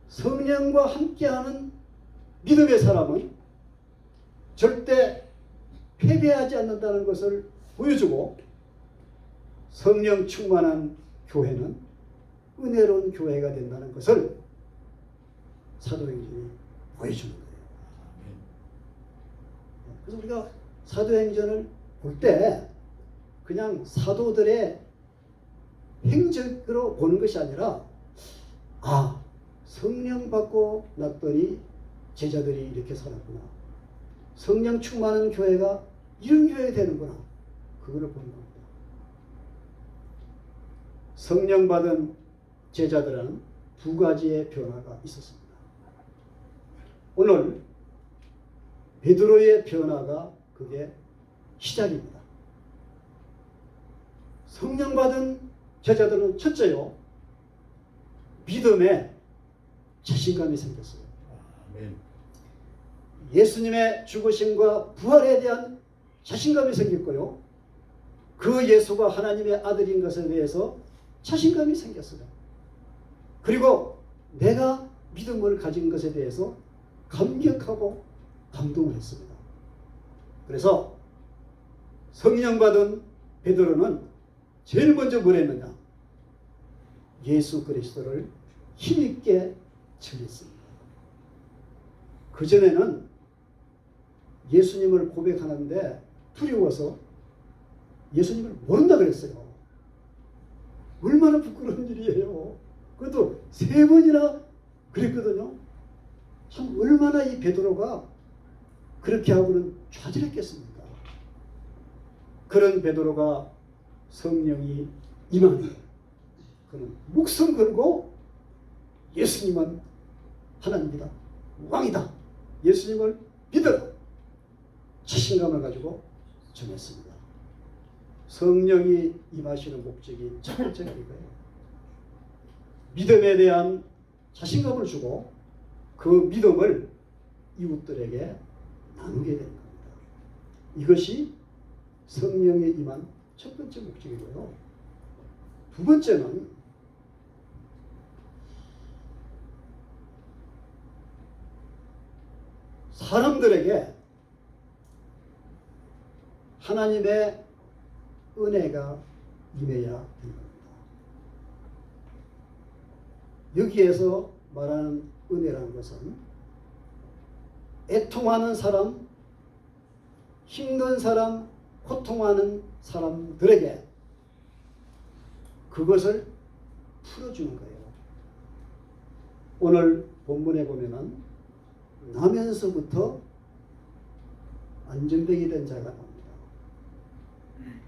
성령과 함께하는 믿음의 사람은 절대 패배하지 않는다는 것을 보여주고 성령 충만한 교회는 은혜로운 교회가 된다는 것을 사도행전이 보여주는 거예요. 그래서 우리가 사도행전을 볼 때 그냥 사도들의 행적으로 보는 것이 아니라 성령 받고 났더니 제자들이 이렇게 살았구나. 성령 충만한 교회가 이런 교회가 되는구나. 그거를 보는 겁니다. 성령 받은 제자들은 두 가지의 변화가 있었습니다. 오늘 베드로의 변화가 그게 시작입니다. 성령 받은 제자들은 첫째요, 믿음에 자신감이 생겼어요. 예수님의 죽으심과 부활에 대한 자신감이 생겼고요, 그 예수가 하나님의 아들인 것에 대해서 자신감이 생겼어요. 그리고 내가 믿음을 가진 것에 대해서 감격하고 감동을 했습니다. 그래서 성령 받은 베드로는 제일 먼저 뭘 했느냐? 예수 그리스도를 힘있게 전했습니다. 그전에는 예수님을 고백하는데 두려워서 예수님을 모른다 그랬어요. 얼마나 부끄러운 일이에요. 그것도 3번이나 그랬거든요. 참 얼마나 이 베드로가 그렇게 하고는 좌절했겠습니까? 그런 베드로가 성령이 임하니 그는 목숨 걸고 예수님은 하나님이다, 왕이다, 예수님을 믿어라, 자신감을 가지고 전했습니다. 성령이 임하시는 목적이 첫 번째가 이거예요. 믿음에 대한 자신감을 주고 그 믿음을 이웃들에게 나누게 되는 겁니다. 이것이 성령에 임한 첫 번째 목적이고요. 두 번째는 사람들에게 하나님의 은혜가 임해야 되는 겁니다. 여기에서 말하는 은혜라는 것은 애통하는 사람, 힘든 사람, 고통하는 사람들에게 그것을 풀어주는 거예요. 오늘 본문에 보면은 나면서부터 안전병이 된 자가 나옵니다.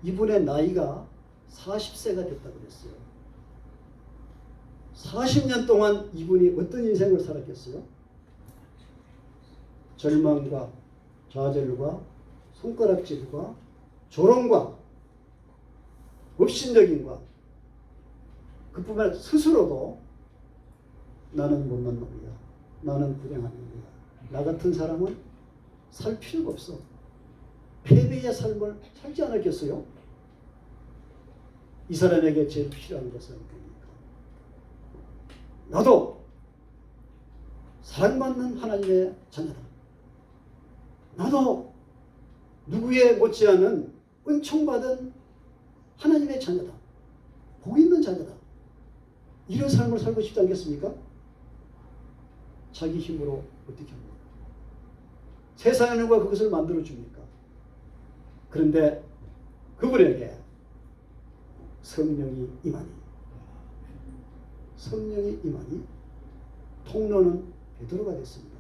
이분의 나이가 40세가 됐다고 그랬어요. 40년 동안 이분이 어떤 인생을 살았겠어요? 절망과 좌절과 손가락질과 조롱과 업신여김과 그뿐만 아니라 스스로도 나는 못난 놈이야, 나는 불행한 놈이야, 나 같은 사람은 살 필요가 없어, 패배의 삶을 살지 않았겠어요? 이 사람에게 제일 필요한 것은 뭡니까? 나도 사랑받는 하나님의 자녀다, 나도 누구에 못지않은 은총받은 하나님의 자녀다, 복 있는 자녀다, 이런 삶을 살고 싶지 않겠습니까? 자기 힘으로 어떻게 합니까? 세상의 누가 그것을 만들어줍니까? 그런데 그분에게 성령이 임하니, 성령이 임하니 통로는 베드로가 됐습니다.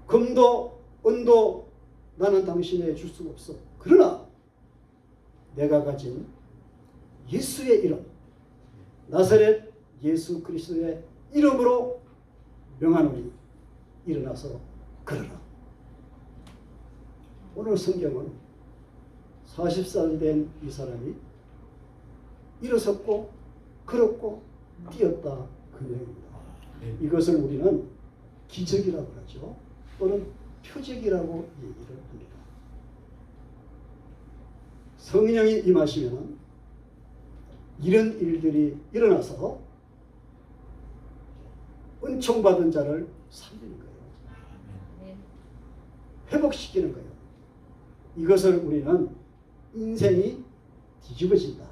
금도 은도 나는 당신에게 줄 수가 없어, 그러나 내가 가진 예수의 이름, 나사렛 예수 그리스도의 이름으로 명하노니 일어나서 걸어라. 오늘 성경은 40살 된 이 사람이 일어섰고 걸었고 뛰었다, 그 내용입니다. 이것을 우리는 기적이라고 하죠. 또는 표적이라고 얘기를 합니다. 성령이 임하시면 이런 일들이 일어나서 은총받은 자를 살리는 거예요. 회복시키는 거예요. 이것을 우리는 인생이 뒤집어진다,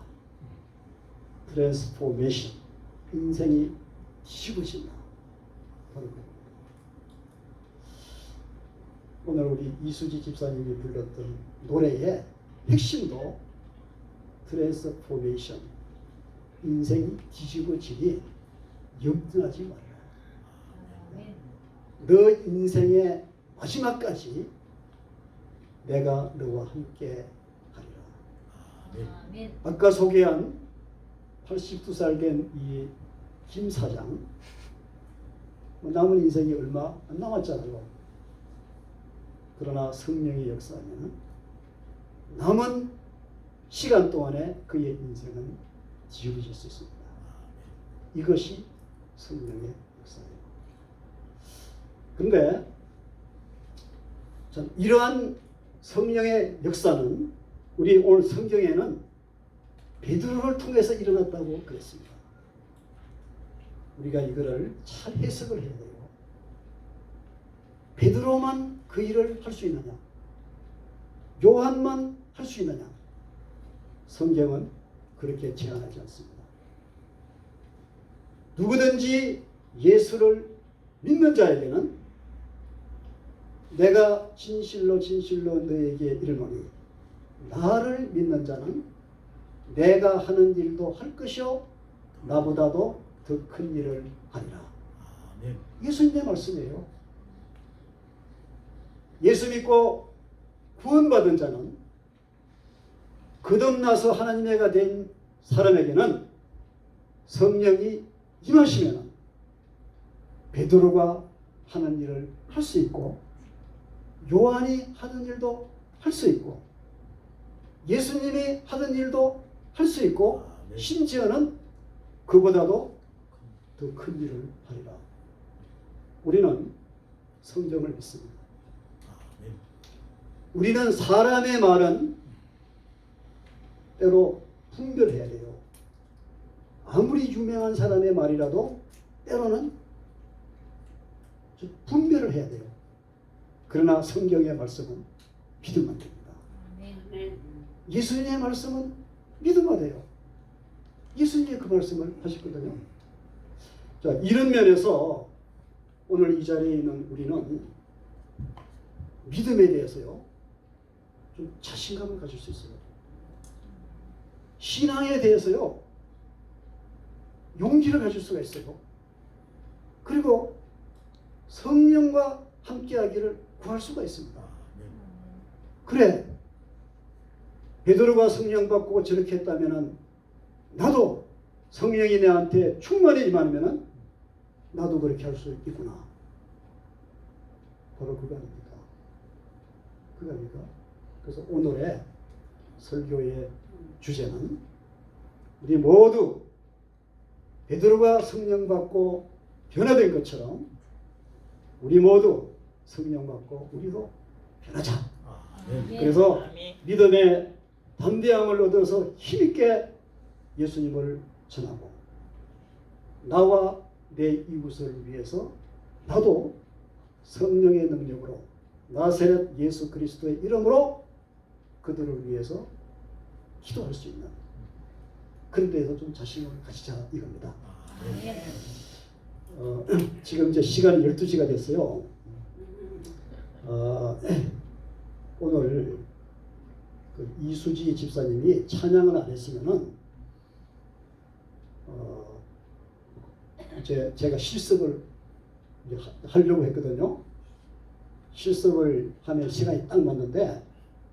트랜스포메이션, 인생이 뒤집어진다, 바로 그겁니다. 오늘 우리 이수지 집사님이 불렀던 노래의 핵심도 트랜스포메이션, 인생이 뒤집어지니 염려하지 말라. 너 인생의 마지막까지 내가 너와 함께 하리라. 아까 소개한 82살 된 이 김 사장, 남은 인생이 얼마 안 남았잖아요. 그러나 성령의 역사는 남은 시간 동안에 그의 인생은 뒤집어질 수 있습니다. 이것이 성령의 역사예요. 그런데 참 이러한 성령의 역사는 우리 오늘 성경에는 베드로를 통해서 일어났다고 그랬습니다. 우리가 이거를 잘 해석을 해야 돼요. 베드로만 그 일을 할 수 있느냐? 요한만 할 수 있느냐? 성경은 그렇게 제한하지 않습니다. 누구든지 예수를 믿는 자에게는 내가 진실로 진실로 너에게 이르노니 나를 믿는 자는 내가 하는 일도 할 것이요 나보다도 더 큰 일을 하리라. 예수님의 말씀이에요. 예수 믿고 구원받은 자는 거듭나서 하나님의 애가 된 사람에게는 성령이 임하시면 베드로가 하는 일을 할 수 있고 요한이 하는 일도 할 수 있고 예수님이 하던 일도 할 수 있고 심지어는 그보다도 더 큰 일을 하리라. 우리는 성경을 믿습니다. 우리는 사람의 말은 때로 분별해야 돼요. 아무리 유명한 사람의 말이라도 때로는 분별을 해야 돼요. 그러나 성경의 말씀은 믿으면 됩니다. 예수님의 말씀은 믿으면 돼요. 예수님이 그 말씀을 하셨거든요. 자, 이런 면에서 오늘 이 자리에 있는 우리는 믿음에 대해서요, 좀 자신감을 가질 수 있어요. 신앙에 대해서요, 용기를 가질 수가 있어요. 그리고 성령과 함께하기를 구할 수가 있습니다. 그래, 베드로가 성령 받고 저렇게 했다면은 나도 성령이 내한테 충만히 임하면은 나도 그렇게 할 수 있구나. 바로 그거 아닙니까? 그거 아닙니까? 그래서 오늘의 설교의 주제는 우리 모두 베드로가 성령 받고 변화된 것처럼 우리 모두 성령 받고 우리도 변하자. 그래서 믿음의 담대함을 얻어서 힘있게 예수님을 전하고 나와 내 이웃을 위해서 나도 성령의 능력으로 나사렛 예수 그리스도의 이름으로 그들을 위해서 기도할 수 있는 그런 데에서 좀 자신을 가지자 이겁니다. 지금 이제 시간이 12시가 됐어요. 오늘 그 이수지 집사님이 찬양을 안 했으면은 제가 실습을 하려고 했거든요. 실습을 하면 시간이 딱 맞는데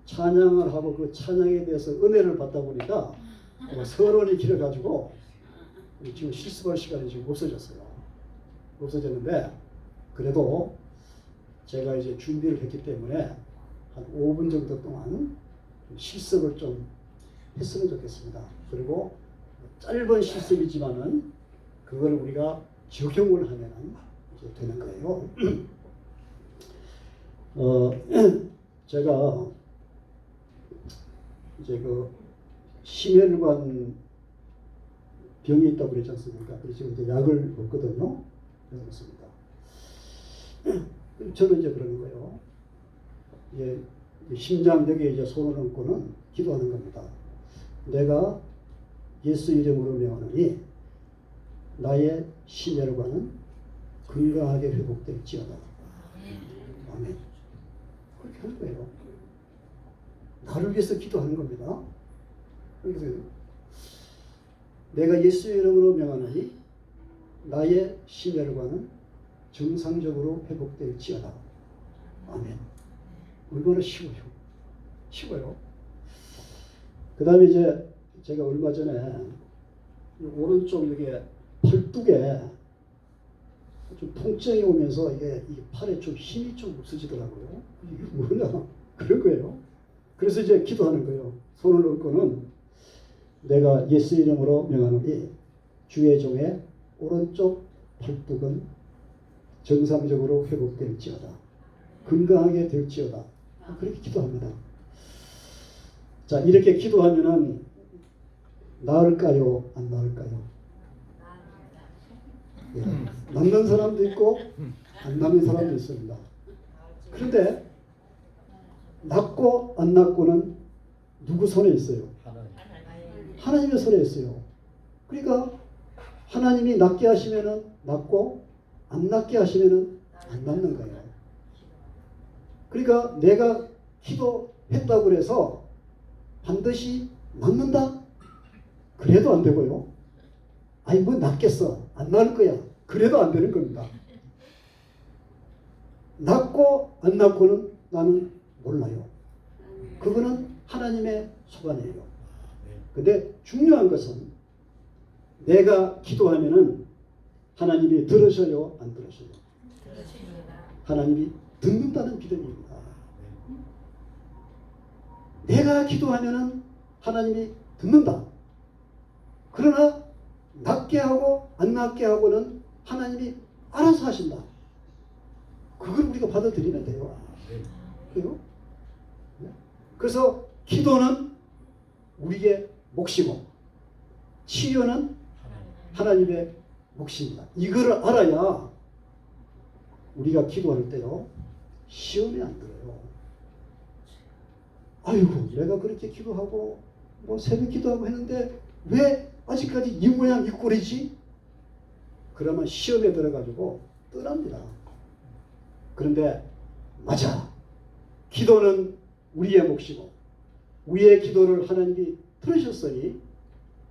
찬양을 하고 그 찬양에 대해서 은혜를 받다 보니까 서론이 길어가지고 지금 실습할 시간이 지금 없어졌는데 그래도 제가 이제 준비를 했기 때문에 한 5분 정도 동안 실습을 좀 했으면 좋겠습니다. 그리고 짧은 실습이지만은 그걸 우리가 적용을 하면 이제 되는 거예요. 제가 이제 그 심혈관 병이 있다고 그랬지 않습니까? 그래서 지금 이제 약을 먹거든요. 그렇습니다. 저는 이제 그러는 거예요. 예, 심장벽에 이제 손을 얹고는 기도하는 겁니다. 내가 예수 이름으로 명하노니 나의 심혈관은 건강하게 회복될지어다. 아멘. 그렇게 하는 거예요. 나를 위해서 기도하는 겁니다. 그래서 내가 예수 이름으로 명하노니 나의 심혈관은 정상적으로 회복될지어다. 아멘. 얼마나 쉬워요. 쉬워요. 그 다음에 이제 제가 얼마 전에 오른쪽 이게 팔뚝에 좀 통증이 오면서 이게 이 팔에 좀 힘이 좀 없어지더라고요. 이게 뭐냐? 그런 거예요. 그래서 이제 기도하는 거예요. 손을 얹고는 내가 예수 이름으로 명하노니 주의 종의 오른쪽 팔뚝은 정상적으로 회복될지어다. 건강하게 될지어다. 그렇게 기도합니다. 자, 이렇게 기도하면은 나을까요? 안 나을까요? 예. 낫는 사람도 있고 안 낫는 사람도 있습니다. 그런데 낫고 안 낫고는 누구 손에 있어요? 하나님의 손에 있어요. 그러니까 하나님이 낫게 하시면은 낫고 안 낫게 하시면은 안 낫는 거예요. 그러니까 내가 기도했다고 해서 반드시 낫는다? 그래도 안 되고요. 아니 뭐 낫겠어. 안 나을 거야. 그래도 안 되는 겁니다. 낫고 안 낫고는 나는 몰라요. 그거는 하나님의 소관이에요. 근데 중요한 것은 내가 기도하면은 하나님이 들으셔요? 안 들으셔요? 하나님이 듣는다는 믿음입니다. 내가 기도하면은 하나님이 듣는다. 그러나 낫게 하고 안 낫게 하고는 하나님이 알아서 하신다. 그걸 우리가 받아들이면 돼요. 그래요? 그래서 기도는 우리의 몫이고 치료는 하나님의 몫입니다. 이걸 알아야 우리가 기도할 때요 시험에 안 들어요. 아이고 내가 그렇게 기도하고 뭐 새벽 기도하고 했는데 왜 아직까지 이 모양 이 꼴이지? 그러면 시험에 들어가지고 떠납니다. 그런데 맞아. 기도는 우리의 몫이고 우리의 기도를 하나님이 들으셨으니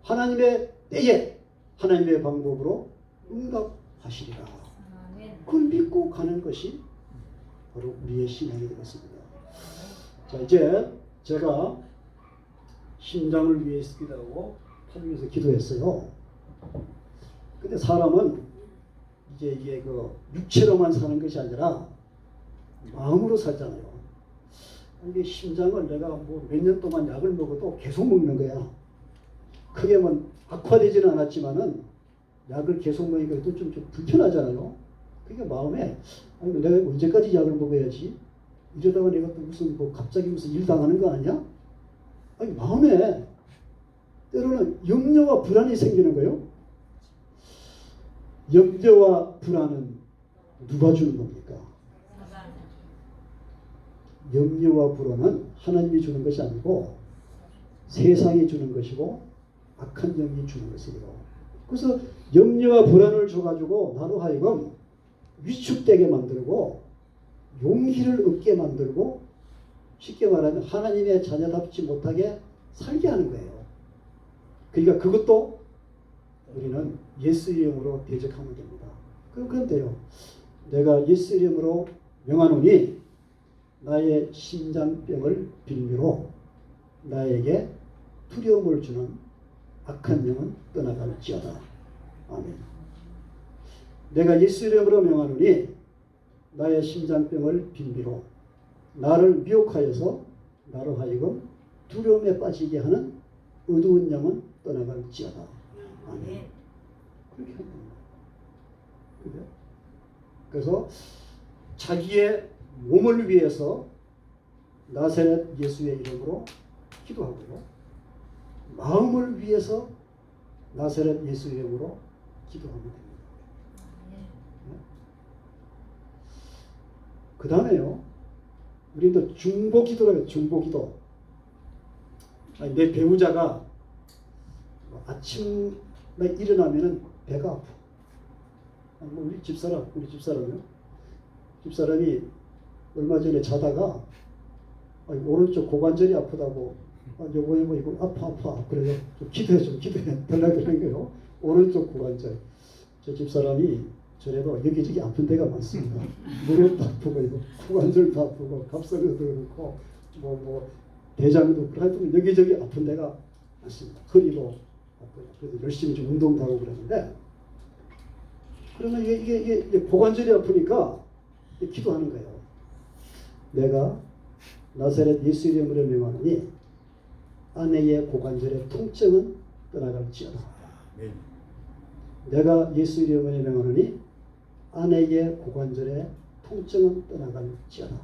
하나님의 때에 하나님의 방법으로 응답하시리라. 그걸 믿고 가는 것이 바로 우리의 신앙이 되겠습니다. 자, 이제 제가 심장을 위해서 기도하고 팔을 위해서 기도했어요. 근데 사람은 이제 이게 그 육체로만 사는 것이 아니라 마음으로 살잖아요. 이게 심장을 내가 뭐 몇 년 동안 약을 먹어도 계속 먹는 거야. 크게 뭐 악화되지는 않았지만은 약을 계속 먹으니까 또 좀 불편하잖아요. 그러니까 마음에 아니 내가 언제까지 약을 먹어야지? 이러다가 내가 또 무슨 뭐 갑자기 무슨 일 당하는 거 아니야? 아니 마음에 때로는 염려와 불안이 생기는 거예요. 염려와 불안은 누가 주는 겁니까? 염려와 불안은 하나님이 주는 것이 아니고 세상이 주는 것이고 악한 영이 주는 것이에요. 그래서 염려와 불안을 줘가지고 나로 하여금 위축되게 만들고 용기를 얻게 만들고 쉽게 말하면 하나님의 자녀답지 못하게 살게 하는 거예요. 그러니까 그것도 우리는 예수 이름으로 대적하면 됩니다. 그런데요, 내가 예수 이름으로 명하노니 나의 심장병을 빌미로 나에게 두려움을 주는 악한 영은 떠나갈지어다. 아멘. 내가 예수 이름으로 명하노니 나의 심장병을 빌미로 나를 미혹하여서 나로 하여금 두려움에 빠지게 하는 어두운 영은 떠나갈지어다. 아멘. 그렇게 합니다. 그래서 자기의 몸을 위해서 나사렛 예수의 이름으로 기도하고요. 마음을 위해서 나사렛 예수 이름으로 기도하면 됩니다. 그 다음에요. 우리도 중보기도라고 해요. 중보기도. 내 배우자가 아침에 일어나면 배가 아파. 우리 집사람이요. 집사람이 얼마 전에 자다가 오른쪽 고관절이 아프다고 여보 이거 아파 그래요. 좀 기도해 달라고 그런 거예요. 오른쪽 고관절. 저 집사람이 저래도 여기저기 아픈 데가 많습니다. 무릎도 아프고 이거 고관절도 아프고 갑상선도 그렇고 뭐 대장도 그렇고 여기저기 아픈 데가 많습니다. 허리도 아프고 그래도 열심히 좀 운동도 하고 그러는데 그러면 이게 고관절이 아프니까 기도하는 거예요. 내가 나사렛 예수 이름으로 명하노니 아내의 고관절의 통증은 떠나갈지어다. 내가 예수 이름으로 명하노니 아내의 고관절의 통증은 떠나갈지어다.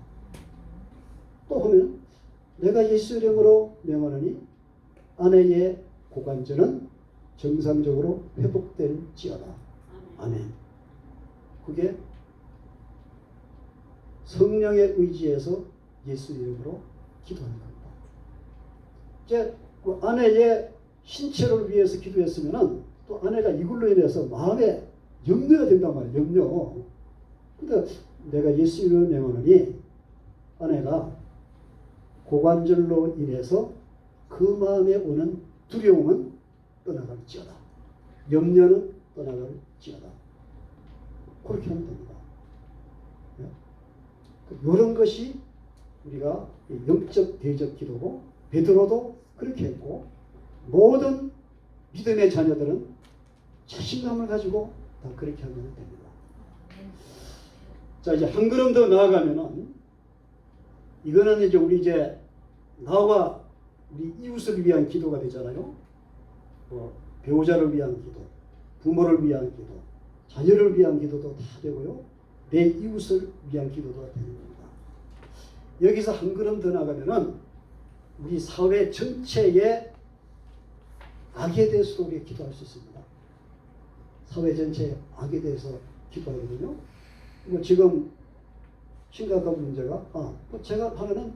또 하면 내가 예수 이름으로 명하노니 아내의 고관절은 정상적으로 회복될지어다. 아멘. 그게 성령의 의지에서 예수 이름으로 기도하는 겁니다. 이제 그 아내의 신체를 위해서 기도했으면은 또 아내가 이걸로 인해서 마음에 염려가 된단 말이에요. 염려. 근데 내가 예수 이름을 명하노니 아내가 고관절로 인해서 그 마음에 오는 두려움은 떠나갈지어다. 염려는 떠나갈지어다. 그렇게 하면 됩니다. 이런 것이 우리가 영적 대적 기도고 베드로도 그렇게 했고 모든 믿음의 자녀들은 자신감을 가지고 다 그렇게 하면 됩니다. 자, 이제 한 걸음 더 나아가면은 이거는 이제 우리 나와 우리 이웃을 위한 기도가 되잖아요. 배우자를 위한 기도, 부모를 위한 기도, 자녀를 위한 기도도 다 되고요. 내 이웃을 위한 기도도 되는 겁니다. 여기서 한 걸음 더 나가면은 우리 사회 전체의 악에 대해서도 우리가 기도할 수 있습니다. 사회 전체의 악에 대해서 기도하거든요. 지금 심각한 문제가 제가 하는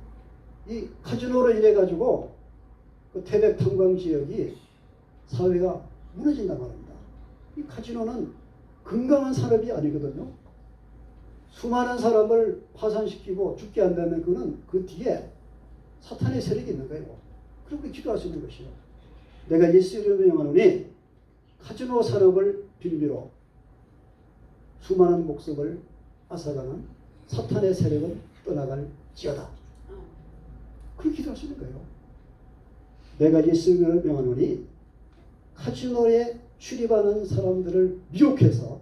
이 카지노로 인해 가지고 그 태백 탄광 지역이 사회가 무너진단 말입니다. 이 카지노는 건강한 산업이 아니거든요. 수많은 사람을 파산시키고 죽게 한다면 그는 그 뒤에 사탄의 세력이 있는 거예요. 그리고 기도할 수 있는 것이요. 내가 예수 이름으로 명하노니 카지노 산업을 빌미로 수많은 목숨을 앗아가는 사탄의 세력은 떠나갈지어다. 그렇게 기도할 수 있는 거예요. 내가 예수 이름으로 명하노니 카지노에 출입하는 사람들을 미혹해서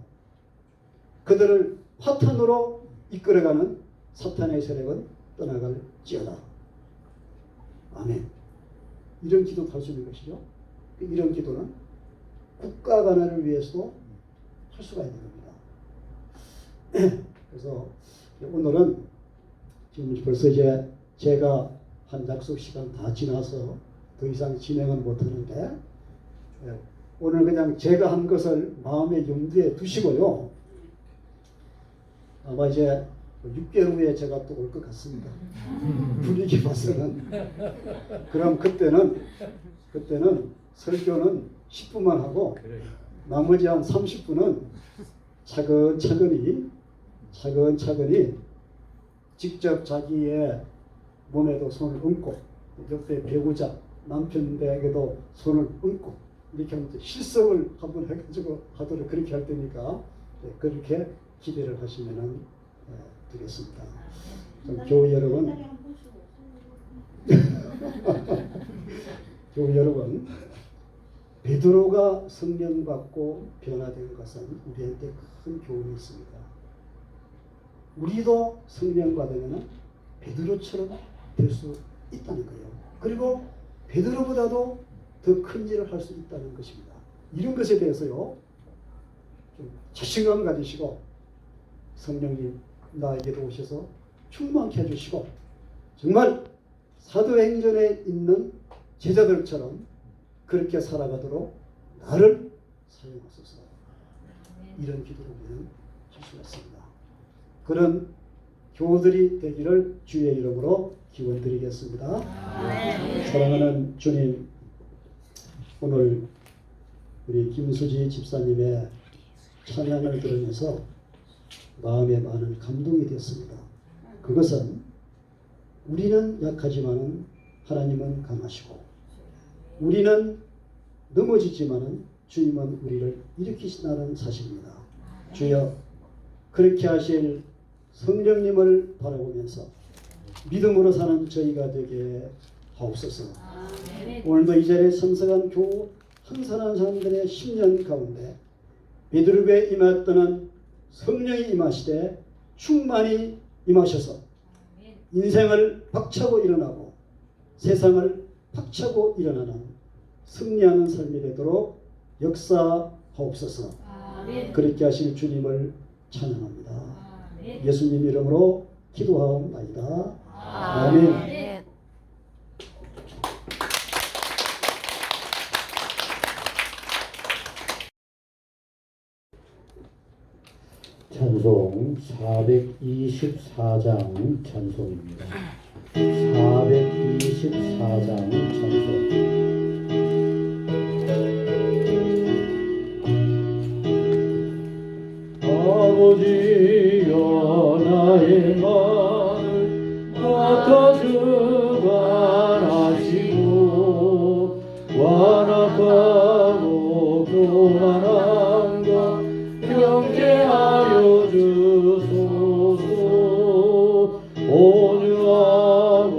그들을 화탄으로 이끌어가는 사탄의 세력은 떠나갈지어다. 아멘. 이런 기도도 할 수 있는 것이죠. 이런 기도는 국가 간화를 위해서도 할 수가 있는 겁니다. 그래서 오늘은 지금 벌써 제가 한 약속 시간 다 지나서 더 이상 진행은 못하는데 오늘 그냥 제가 한 것을 마음의 염두에 두시고요. 아마 이제 6개월 후에 제가 또 올 것 같습니다. 분위기 봐서는. 그럼 그때는 설교는 10분만 하고 나머지 한 30분은 차근차근히 직접 자기의 몸에도 손을 얹고 옆에 배우자 남편에게도 손을 얹고 이렇게 하면 실습을 한번 해가지고 하도록 그렇게 할 테니까 그렇게 기대를 하시면 되겠습니다. 교회 여러분, 교회 여러분, 베드로가 성령 받고 변화된 것은 우리한테 큰 교훈이 있습니다. 우리도 성령 받으면 베드로처럼 될 수 있다는 거예요. 그리고 베드로보다도 더 큰 일을 할 수 있다는 것입니다. 이런 것에 대해서요, 좀 자신감 가지시고 성령님 나에게도 오셔서 충만케 해주시고 정말 사도행전에 있는 제자들처럼 그렇게 살아가도록 나를 사용하소서. 이런 기도를 우리는 할 수가 있습니다. 그런 교우들이 되기를 주의 이름으로 기원드리겠습니다. 사랑하는 주님, 오늘 우리 김수지 집사님의 찬양을 들으면서 마음에 많은 감동이 됐습니다. 그것은 우리는 약하지만은 하나님은 강하시고, 우리는 넘어지지만은 주님은 우리를 일으키신다는 사실입니다. 주여, 그렇게 하실 성령님을 바라보면서 믿음으로 사는 저희가 되게 하옵소서. 오늘도 이 자리에 참석한 교우 한 사람 사람들의 10년 가운데 베드로에 임했던 성령이 임하시되 충만히 임하셔서 인생을 박차고 일어나고 세상을 박차고 일어나는 승리하는 삶이 되도록 역사하옵소서. 그렇게 하실 주님을 찬양합니다. 예수님 이름으로 기도하옵나이다. 아멘. 찬송 424장 찬송입니다. 424장 찬송. 아버지여 나의 마음을 맡아 주관하시고 완악하고 교만함과 경계하여 주소서. 온유하고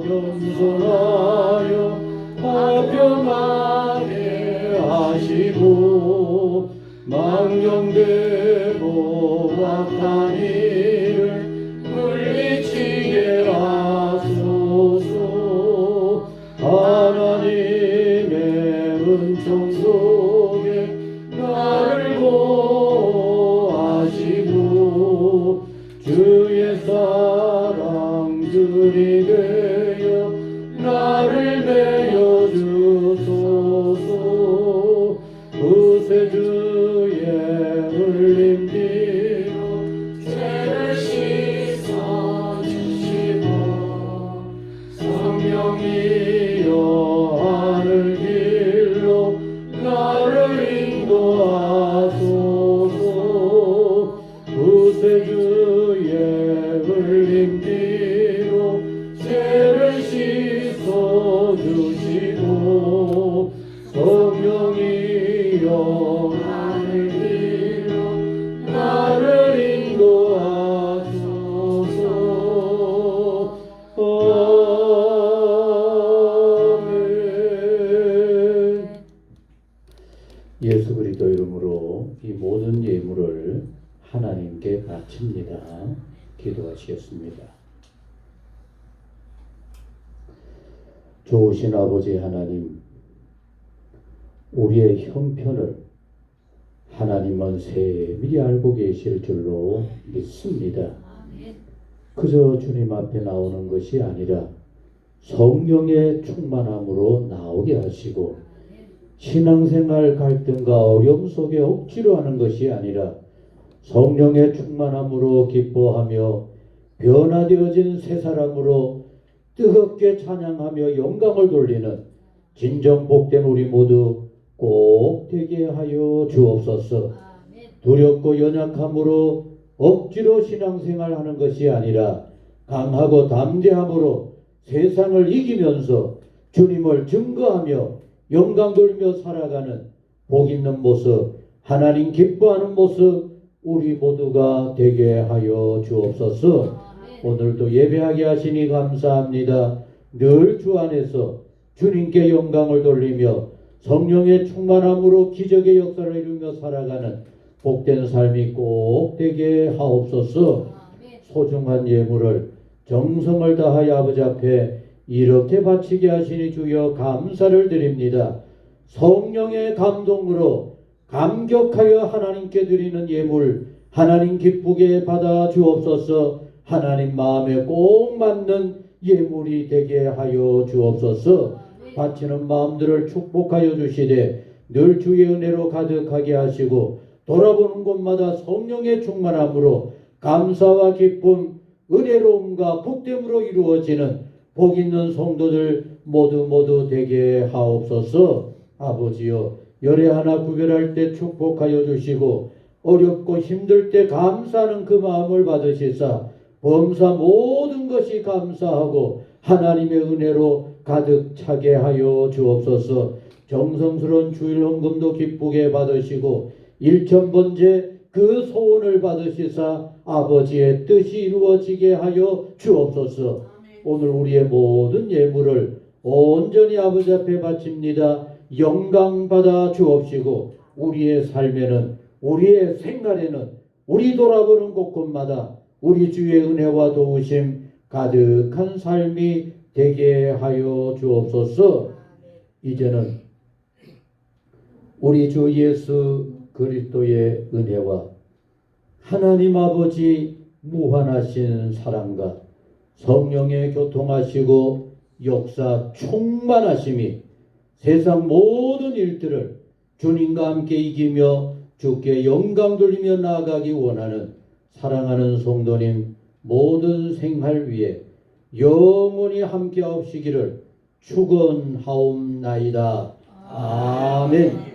겸손하여 화평하게 하시고 망령되고 악한 일을 물리치게 하소서. 하나님의 은총 속에 나를 보호하시고 주의 사랑들이 되어 나를 메어 주소서. 구세주의 흘림비로 죄를 씻어주시고 성령이여 하늘 길로 나를 인도하소서. 구세주의 흘림비로 죄를 씻어주시고 성령이여 하늘 길로 나를 인도하소서. 아멘. 예수 그리스도 이름으로 이 모든 예물을 하나님께 바칩니다. 기도하시겠습니다. 좋으신 아버지 하나님, 우리의 형편을 하나님은 세밀히 알고 계실 줄로 믿습니다. 그저 주님 앞에 나오는 것이 아니라 성령의 충만함으로 나오게 하시고 신앙생활 갈등과 어려움 속에 억지로 하는 것이 아니라 성령의 충만함으로 기뻐하며 변화되어진 새 사람으로 뜨겁게 찬양하며 영광을 돌리는 진정 복된 우리 모두 꼭 되게 하여 주옵소서. 두렵고 연약함으로 억지로 신앙생활하는 것이 아니라 강하고 담대함으로 세상을 이기면서 주님을 증거하며 영광 돌며 살아가는 복 있는 모습, 하나님 기뻐하는 모습 우리 모두가 되게 하여 주옵소서. 오늘도 예배하게 하시니 감사합니다. 늘 주 안에서 주님께 영광을 돌리며 성령의 충만함으로 기적의 역사를 이루며 살아가는 복된 삶이 꼭 되게 하옵소서. 소중한 예물을 정성을 다하여 아버지 앞에 이렇게 바치게 하시니 주여 감사를 드립니다. 성령의 감동으로 감격하여 하나님께 드리는 예물 하나님 기쁘게 받아 주옵소서. 하나님 마음에 꼭 맞는 예물이 되게 하여 주옵소서. 바치는 마음들을 축복하여 주시되 늘 주의 은혜로 가득하게 하시고 돌아보는 곳마다 성령의 충만함으로 감사와 기쁨, 은혜로움과 복됨으로 이루어지는 복 있는 성도들 모두 되게 하옵소서. 아버지여, 열애 하나 구별할 때 축복하여 주시고 어렵고 힘들 때 감사하는 그 마음을 받으시사 범사 모든 것이 감사하고 하나님의 은혜로 가득 차게 하여 주옵소서. 정성스러운 주일 헌금도 기쁘게 받으시고 일천번제 그 소원을 받으시사 아버지의 뜻이 이루어지게 하여 주옵소서. 오늘 우리의 모든 예물을 온전히 아버지 앞에 바칩니다. 영광 받아 주옵시고 우리의 삶에는, 우리의 생활에는, 우리 돌아보는 곳곳마다 우리 주의 은혜와 도우심 가득한 삶이 되게 하여 주옵소서. 이제는 우리 주 예수 그리스도의 은혜와 하나님 아버지 무한하신 사랑과 성령의 교통하시고 역사 충만하심이 세상 모든 일들을 주님과 함께 이기며 주께 영광 돌리며 나아가기 원하는 사랑하는 성도님 모든 생활 위에 영원히 함께 하옵시기를 축원하옵나이다. 아멘.